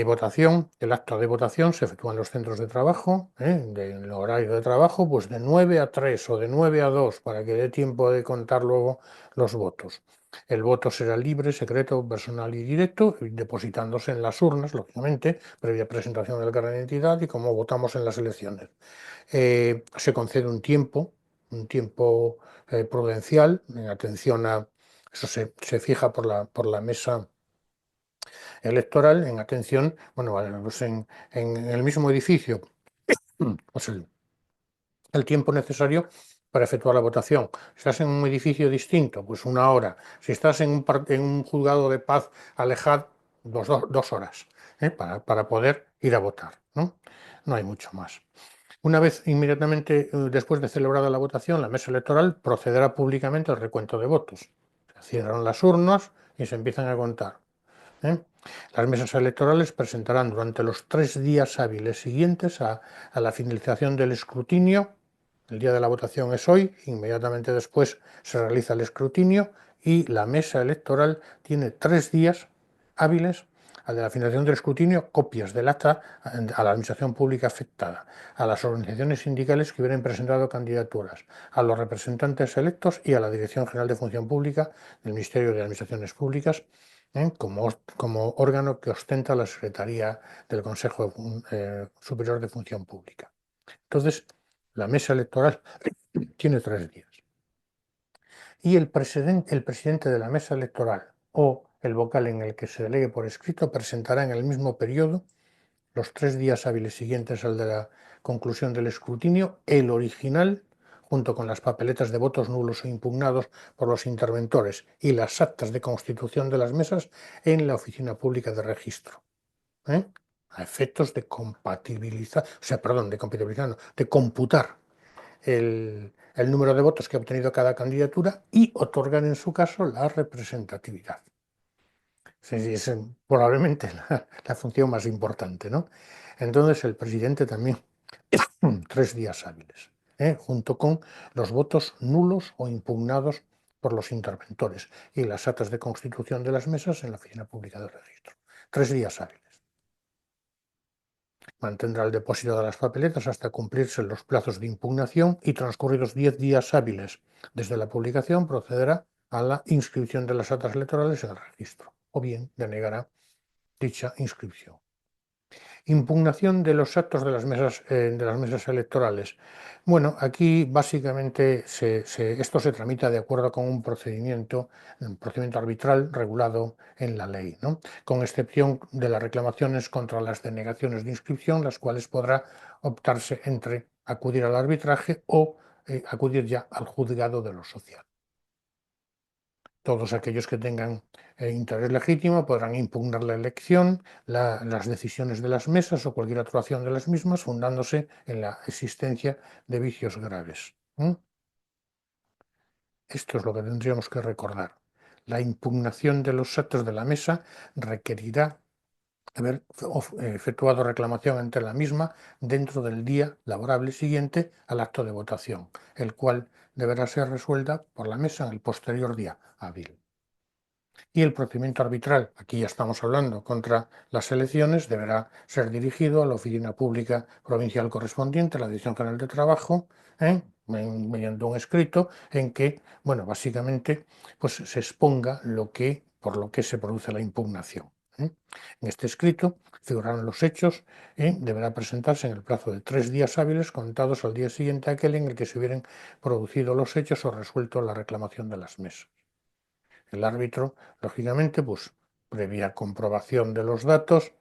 Votación, el acto de votación se efectúa en los centros de trabajo, del horario de trabajo, pues de 9 a 3 o de 9 a 2 para que dé tiempo de contar luego los votos. El voto será libre, secreto, personal y directo, depositándose en las urnas, lógicamente, previa presentación del carnet de identidad y como votamos en las elecciones. Se concede un tiempo prudencial, en atención a, eso se fija por la mesa electoral, en atención, bueno, pues en el mismo edificio, pues el tiempo necesario para efectuar la votación. Si estás en un edificio distinto, pues 1 hora. Si estás en un juzgado de paz alejado, 2 horas, para poder ir a votar, ¿no? No hay mucho más. Una vez inmediatamente después de celebrada la votación, la mesa electoral procederá públicamente al recuento de votos. Se cierran las urnas y se empiezan a contar, ¿eh? Las mesas electorales presentarán durante los 3 días hábiles siguientes a la finalización del escrutinio El día de la votación es hoy, inmediatamente después se realiza el escrutinio y la mesa electoral tiene 3 días hábiles al de la finalización del escrutinio, copias del acta a la administración pública afectada, a las organizaciones sindicales que hubieran presentado candidaturas, a los representantes electos y a la Dirección General de Función Pública del Ministerio de Administraciones Públicas, como órgano que ostenta la Secretaría del Consejo Superior de Función Pública. Entonces, la mesa electoral tiene 3 días. Y el presidente de la mesa electoral o el vocal en el que se delegue por escrito presentará en el mismo periodo, los 3 días hábiles siguientes al de la conclusión del escrutinio, el original, junto con las papeletas de votos nulos o impugnados por los interventores y las actas de constitución de las mesas en la Oficina Pública de Registro. A efectos de compatibilizar, de computar el número de votos que ha obtenido cada candidatura y otorgar en su caso la representatividad. Es probablemente la función más importante, ¿no? Entonces el presidente también 3 días hábiles, junto con los votos nulos o impugnados por los interventores y las actas de constitución de las mesas en la Oficina Pública de Registro. 3 días hábiles. Mantendrá el depósito de las papeletas hasta cumplirse los plazos de impugnación y transcurridos 10 días hábiles desde la publicación procederá a la inscripción de las actas electorales en el registro o bien denegará dicha inscripción. Impugnación de los actos de las mesas electorales. Bueno, aquí básicamente esto se tramita de acuerdo con un procedimiento arbitral regulado en la ley, ¿no? Con excepción de las reclamaciones contra las denegaciones de inscripción, las cuales podrá optarse entre acudir al arbitraje o acudir ya al juzgado de lo social. Todos aquellos que tengan interés legítimo podrán impugnar la elección, las decisiones de las mesas o cualquier actuación de las mismas, fundándose en la existencia de vicios graves. Esto es lo que tendríamos que recordar. La impugnación de los actos de la mesa requerirá haber efectuado reclamación ante la misma dentro del día laborable siguiente al acto de votación, el cual deberá ser resuelta por la mesa en el posterior día hábil. Y el procedimiento arbitral, aquí ya estamos hablando, contra las elecciones, deberá ser dirigido a la oficina pública provincial correspondiente, la Dirección General de Trabajo, mediante un escrito en que, bueno, básicamente, pues se exponga por lo que se produce la impugnación. En este escrito figurarán los hechos, deberá presentarse en el plazo de 3 días hábiles contados al día siguiente a aquel en el que se hubieran producido los hechos o resuelto la reclamación de las mesas. El árbitro, lógicamente, pues previa comprobación de los datos,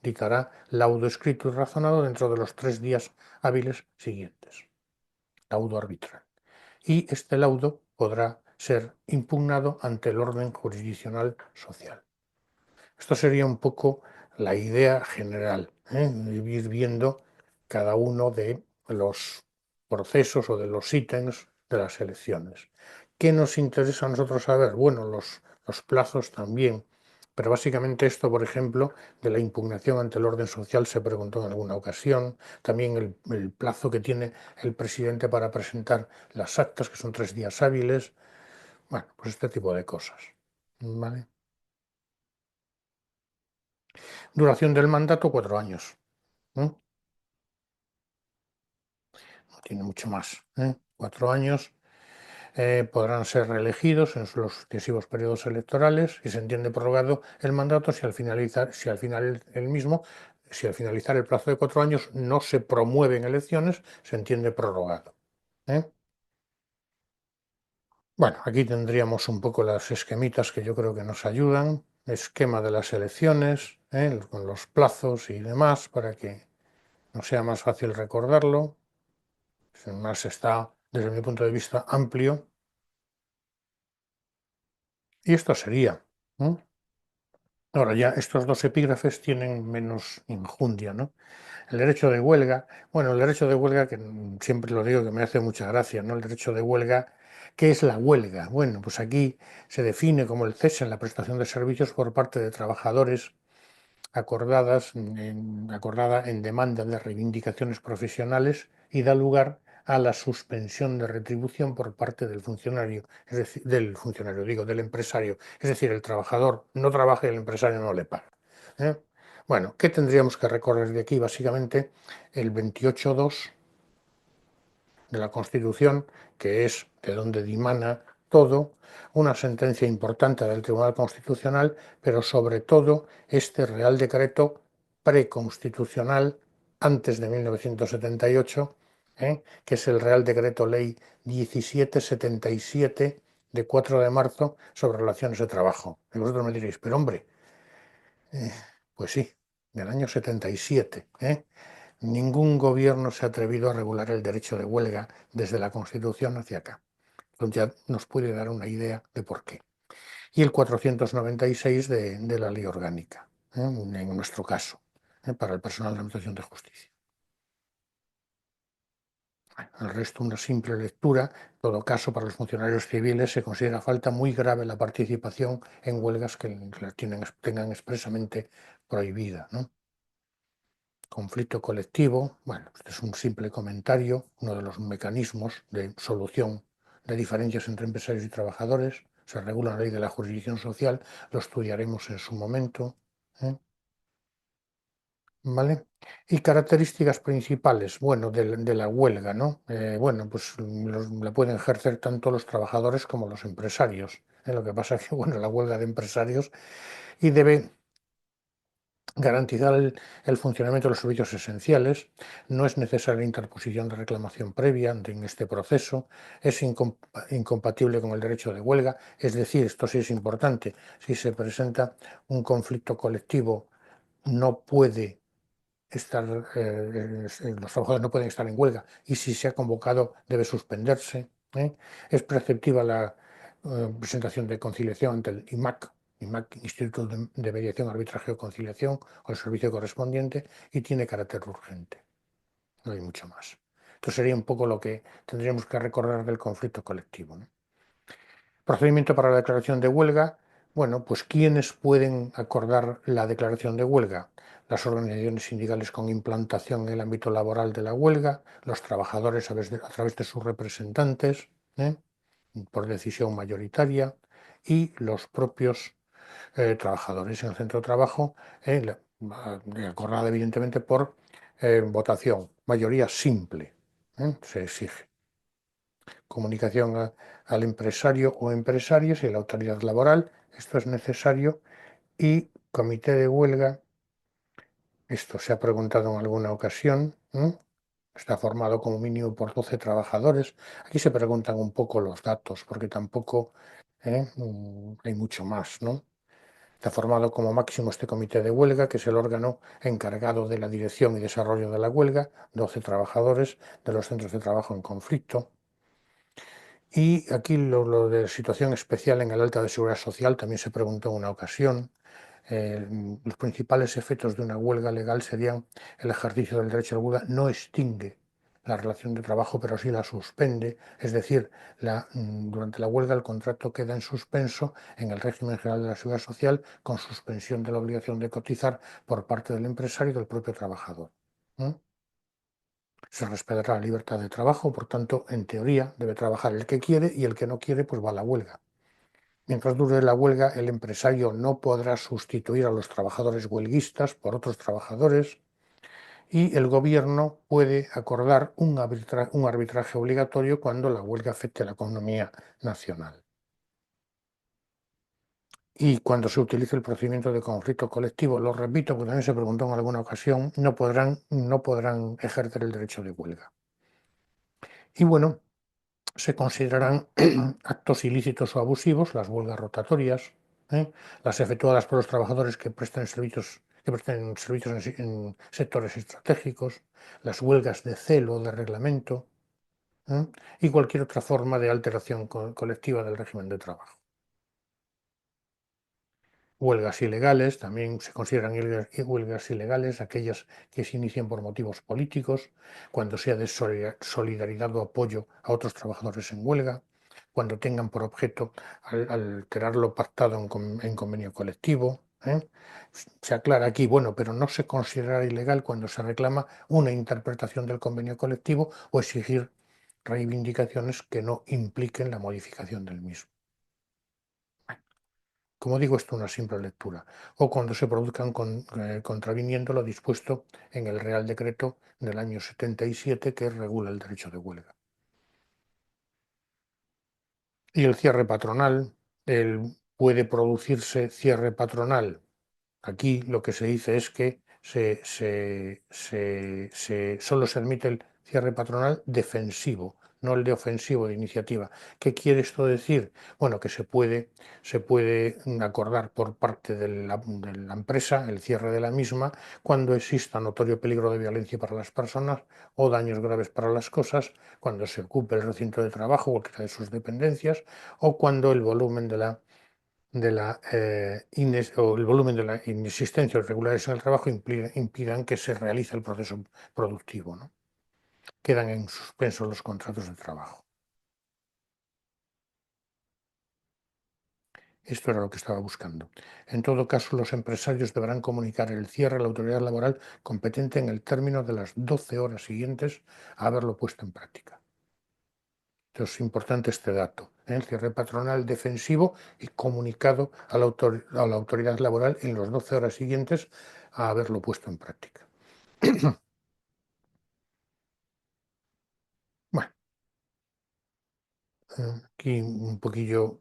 dictará laudo escrito y razonado dentro de los 3 días hábiles siguientes. Laudo arbitral. Y este laudo podrá ser impugnado ante el orden jurisdiccional social. Esto sería un poco la idea general, ir viendo cada uno de los procesos o de los ítems de las elecciones. ¿Qué nos interesa a nosotros saber? Bueno, los plazos también, pero básicamente esto, por ejemplo, de la impugnación ante el orden social se preguntó en alguna ocasión, también el plazo que tiene el presidente para presentar las actas, que son 3 días hábiles, bueno, pues este tipo de cosas, ¿vale? Duración del mandato, 4 años. No tiene mucho más. 4 años. Podrán ser reelegidos en los sucesivos periodos electorales y se entiende prorrogado el mandato si al finalizar el plazo de 4 años no se promueven elecciones, se entiende prorrogado. Bueno, aquí tendríamos un poco las esquemitas que yo creo que nos ayudan. Esquema de las elecciones, con los plazos y demás, para que nos sea más fácil recordarlo. Además está, desde mi punto de vista, amplio. Y esto sería. Ahora ya estos 2 epígrafes tienen menos injundia, ¿no? El derecho de huelga, bueno, el derecho de huelga, que siempre lo digo que me hace mucha gracia, ¿no? El derecho de huelga, ¿qué es la huelga? Bueno, pues aquí se define como el cese en la prestación de servicios por parte de trabajadores acordada en demanda de reivindicaciones profesionales y da lugar a la suspensión de retribución por parte del funcionario, es decir, del empresario. Es decir, el trabajador no trabaja y el empresario no le paga. ¿Eh? Bueno, ¿qué tendríamos que recorrer de aquí? Básicamente el 28.2 de la Constitución, que es de donde dimana todo, una sentencia importante del Tribunal Constitucional, pero sobre todo este Real Decreto preconstitucional antes de 1978, que es el Real Decreto Ley 1777 de 4 de marzo sobre relaciones de trabajo. Y vosotros me diréis, pero hombre, pues sí, del año 77. Ningún gobierno se ha atrevido a regular el derecho de huelga desde la Constitución hacia acá. Entonces ya nos puede dar una idea de por qué. Y el 496 de la Ley Orgánica, en nuestro caso, para el personal de la Administración de Justicia. El resto, una simple lectura. En todo caso, para los funcionarios civiles se considera falta muy grave la participación en huelgas que la tengan expresamente prohibida, ¿no? Conflicto colectivo, bueno, este es un simple comentario, uno de los mecanismos de solución de diferencias entre empresarios y trabajadores, se regula en la ley de la jurisdicción social, lo estudiaremos en su momento. ¿Vale? Y características principales, bueno, de la huelga, ¿no? Bueno, pues la pueden ejercer tanto los trabajadores como los empresarios. Lo que pasa es que, bueno, la huelga de empresarios y debe garantizar el funcionamiento de los servicios esenciales, no es necesaria interposición de reclamación previa en este proceso, es incompatible con el derecho de huelga, es decir, esto sí es importante, si se presenta un conflicto colectivo no puede estar, los trabajadores no pueden estar en huelga y si se ha convocado debe suspenderse. Es preceptiva la presentación de conciliación ante el IMAC, Instituto de Mediación, Arbitraje o Conciliación, o el servicio correspondiente, y tiene carácter urgente. No hay mucho más. Esto sería un poco lo que tendríamos que recordar del conflicto colectivo, ¿no? Procedimiento para la declaración de huelga. Bueno, pues ¿quiénes pueden acordar la declaración de huelga? Las organizaciones sindicales con implantación en el ámbito laboral de la huelga, los trabajadores a través de sus representantes, por decisión mayoritaria, y los propios trabajadores en el centro de trabajo, acordada evidentemente por votación, mayoría simple, se exige. Comunicación al empresario o empresarios y a la autoridad laboral, esto es necesario, y comité de huelga, esto se ha preguntado en alguna ocasión, está formado como mínimo por 12 trabajadores. Aquí se preguntan un poco los datos, porque tampoco hay mucho más, ¿no? Está formado como máximo este comité de huelga, que es el órgano encargado de la dirección y desarrollo de la huelga, 12 trabajadores de los centros de trabajo en conflicto. Y aquí lo de situación especial en el alta de seguridad social también se preguntó en una ocasión. Los principales efectos de una huelga legal serían el ejercicio del derecho a la huelga no extingue la relación de trabajo, pero sí la suspende, es decir, durante la huelga el contrato queda en suspenso en el régimen general de la seguridad social con suspensión de la obligación de cotizar por parte del empresario y del propio trabajador. Se respetará la libertad de trabajo, por tanto, en teoría, debe trabajar el que quiere y el que no quiere, pues va a la huelga. Mientras dure la huelga, el empresario no podrá sustituir a los trabajadores huelguistas por otros trabajadores y el gobierno puede acordar un arbitraje obligatorio cuando la huelga afecte a la economía nacional. Y cuando se utilice el procedimiento de conflicto colectivo, lo repito, porque también se preguntó en alguna ocasión, no podrán ejercer el derecho de huelga. Y bueno, se considerarán actos ilícitos o abusivos las huelgas rotatorias, las efectuadas por los trabajadores que presten servicios en sectores estratégicos, las huelgas de celo o de reglamento, y cualquier otra forma de alteración colectiva del régimen de trabajo. Huelgas ilegales, también se consideran huelgas ilegales aquellas que se inician por motivos políticos, cuando sea de solidaridad o apoyo a otros trabajadores en huelga, cuando tengan por objeto alterar lo pactado en convenio colectivo. Se aclara aquí, bueno, pero no se considera ilegal cuando se reclama una interpretación del convenio colectivo o exigir reivindicaciones que no impliquen la modificación del mismo. Como digo, esto es una simple lectura. O cuando se produzcan contraviniendo lo dispuesto en el Real Decreto del año 77 que regula el derecho de huelga. Y el cierre patronal, puede producirse cierre patronal. Aquí lo que se dice es que solo se admite el cierre patronal defensivo, no el de ofensivo de iniciativa. ¿Qué quiere esto decir? Bueno, que se puede acordar por parte de la empresa el cierre de la misma cuando exista notorio peligro de violencia para las personas o daños graves para las cosas, cuando se ocupe el recinto de trabajo o cualquiera de sus dependencias, o cuando el volumen de la inexistencia de irregularidades en el trabajo impidan que se realice el proceso productivo, ¿no? Quedan en suspenso los contratos de trabajo. Esto era lo que estaba buscando. En todo caso, los empresarios deberán comunicar el cierre a la autoridad laboral competente en el término de las 12 horas siguientes a haberlo puesto en práctica. Entonces, es importante este dato, ¿eh? El cierre patronal defensivo y comunicado a la autoridad laboral en las 12 horas siguientes a haberlo puesto en práctica. Bueno, aquí un poquillo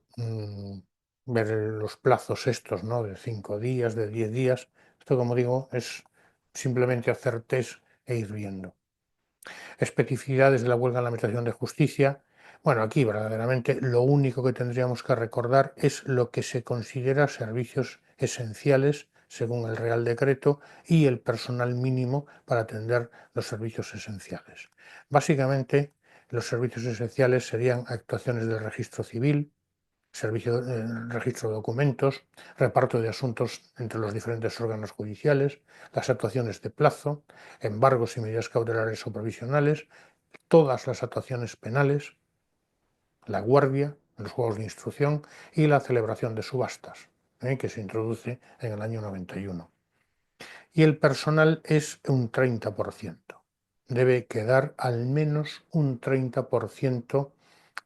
ver los plazos estos, ¿no? De 5 días, de 10 días. Esto, como digo, es simplemente hacer test e ir viendo. Especificidades de la huelga en la Administración de Justicia. Bueno, aquí verdaderamente lo único que tendríamos que recordar es lo que se considera servicios esenciales según el Real Decreto y el personal mínimo para atender los servicios esenciales. Básicamente, los servicios esenciales serían actuaciones del registro civil, registro de documentos, reparto de asuntos entre los diferentes órganos judiciales, las actuaciones de plazo, embargos y medidas cautelares o provisionales, todas las actuaciones penales, la guardia, los juegos de instrucción y la celebración de subastas, que se introduce en el año 91. Y el personal es un 30%. Debe quedar al menos un 30%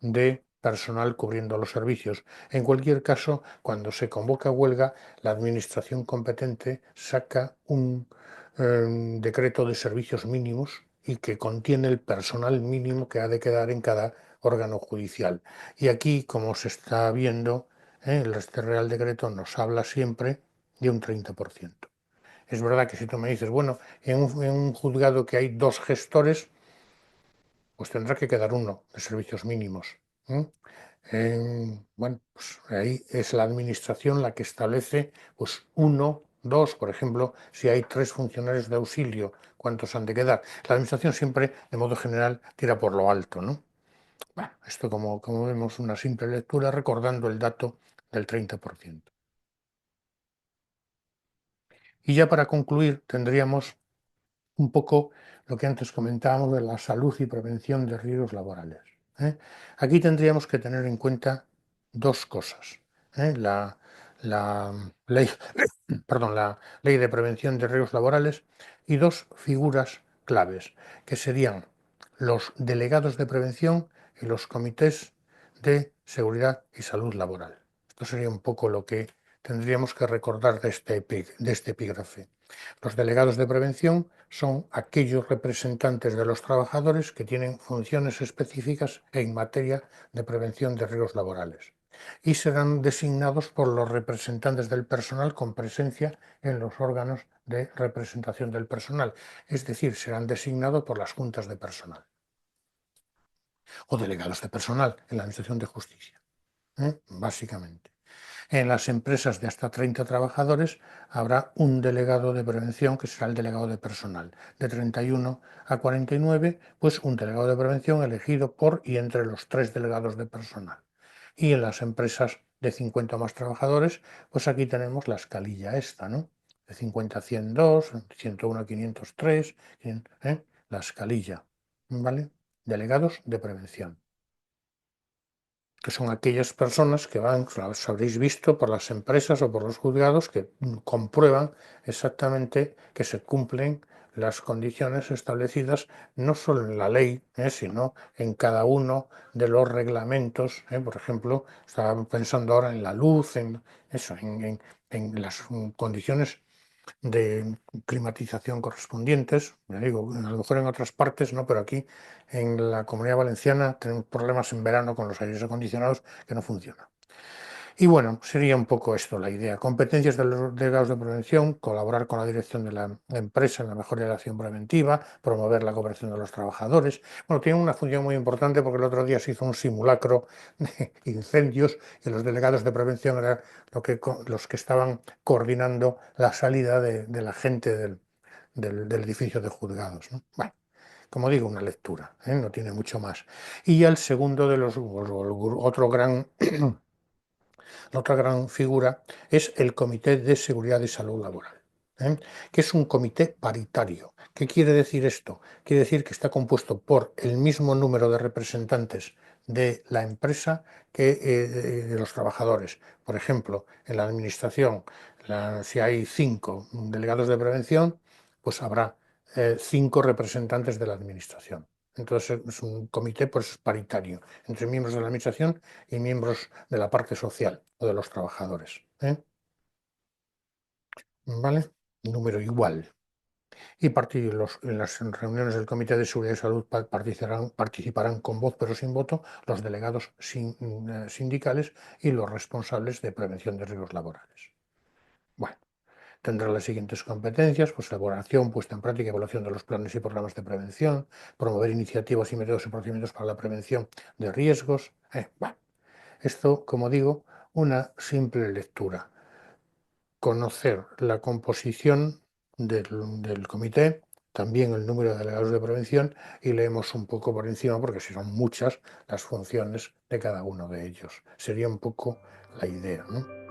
de personal cubriendo los servicios. En cualquier caso, cuando se convoca huelga, la administración competente saca un decreto de servicios mínimos y que contiene el personal mínimo que ha de quedar en cada órgano judicial. Y aquí, como se está viendo, este Real Decreto nos habla siempre de un 30%. Es verdad que si tú me dices, bueno, en un juzgado que hay 2 gestores, pues tendrá que quedar uno de servicios mínimos. Bueno, pues ahí es la administración la que establece pues 1, 2, por ejemplo, si hay 3 funcionarios de auxilio, ¿cuántos han de quedar? La administración siempre, de modo general, tira por lo alto, ¿no? Bueno, esto como vemos una simple lectura recordando el dato del 30%. Y ya para concluir tendríamos un poco lo que antes comentábamos de la salud y prevención de riesgos laborales, ¿eh? Aquí tendríamos que tener en cuenta 2 cosas, ¿eh? La ley, la ley de prevención de riesgos laborales y 2 figuras claves, que serían los delegados de prevención y los comités de seguridad y salud laboral. Esto sería un poco lo que tendríamos que recordar de este epígrafe. Los delegados de prevención son aquellos representantes de los trabajadores que tienen funciones específicas en materia de prevención de riesgos laborales y serán designados por los representantes del personal con presencia en los órganos de representación del personal, es decir, serán designados por las juntas de personal o delegados de personal en la Administración de Justicia, básicamente. En las empresas de hasta 30 trabajadores habrá un delegado de prevención que será el delegado de personal. De 31 a 49, pues un delegado de prevención elegido por y entre los 3 delegados de personal. Y en las empresas de 50 o más trabajadores, pues aquí tenemos la escalilla esta, ¿no? De 50 a 102, 101 a 503, la escalilla, ¿vale? Delegados de prevención, que son aquellas personas que van, las habréis visto por las empresas o por los juzgados, que comprueban exactamente que se cumplen las condiciones establecidas no solo en la ley, sino en cada uno de los reglamentos. Por ejemplo, estaba pensando ahora en la luz, en eso, en las condiciones de climatización correspondientes. Me digo, a lo mejor en otras partes no, pero aquí en la Comunidad Valenciana tenemos problemas en verano con los aires acondicionados que no funcionan. Y bueno, sería un poco esto la idea. Competencias de los delegados de prevención: colaborar con la dirección de la empresa en la mejora de la acción preventiva, promover la cooperación de los trabajadores. Bueno, tienen una función muy importante porque el otro día se hizo un simulacro de incendios y los delegados de prevención eran los que estaban coordinando la salida de la gente del edificio de juzgados, ¿no? Bueno, como digo, una lectura, no tiene mucho más. Y ya el segundo de los, otro gran... La otra gran figura es el Comité de Seguridad y Salud Laboral, que es un comité paritario. ¿Qué quiere decir esto? Quiere decir que está compuesto por el mismo número de representantes de la empresa que de los trabajadores. Por ejemplo, en la administración, si hay 5 delegados de prevención, pues habrá 5 representantes de la administración. Entonces es un comité pues, paritario entre miembros de la administración y miembros de la parte social o de los trabajadores. ¿Vale? Número igual. Y en las reuniones del Comité de Seguridad y Salud participarán con voz pero sin voto los delegados sindicales y los responsables de prevención de riesgos laborales. Bueno, tendrá las siguientes competencias: pues elaboración, puesta en práctica y evaluación de los planes y programas de prevención, promover iniciativas y métodos y procedimientos para la prevención de riesgos. Bueno, esto, como digo, una simple lectura. Conocer la composición del comité, también el número de delegados de prevención, y leemos un poco por encima, porque si son muchas, las funciones de cada uno de ellos. Sería un poco la idea, ¿no?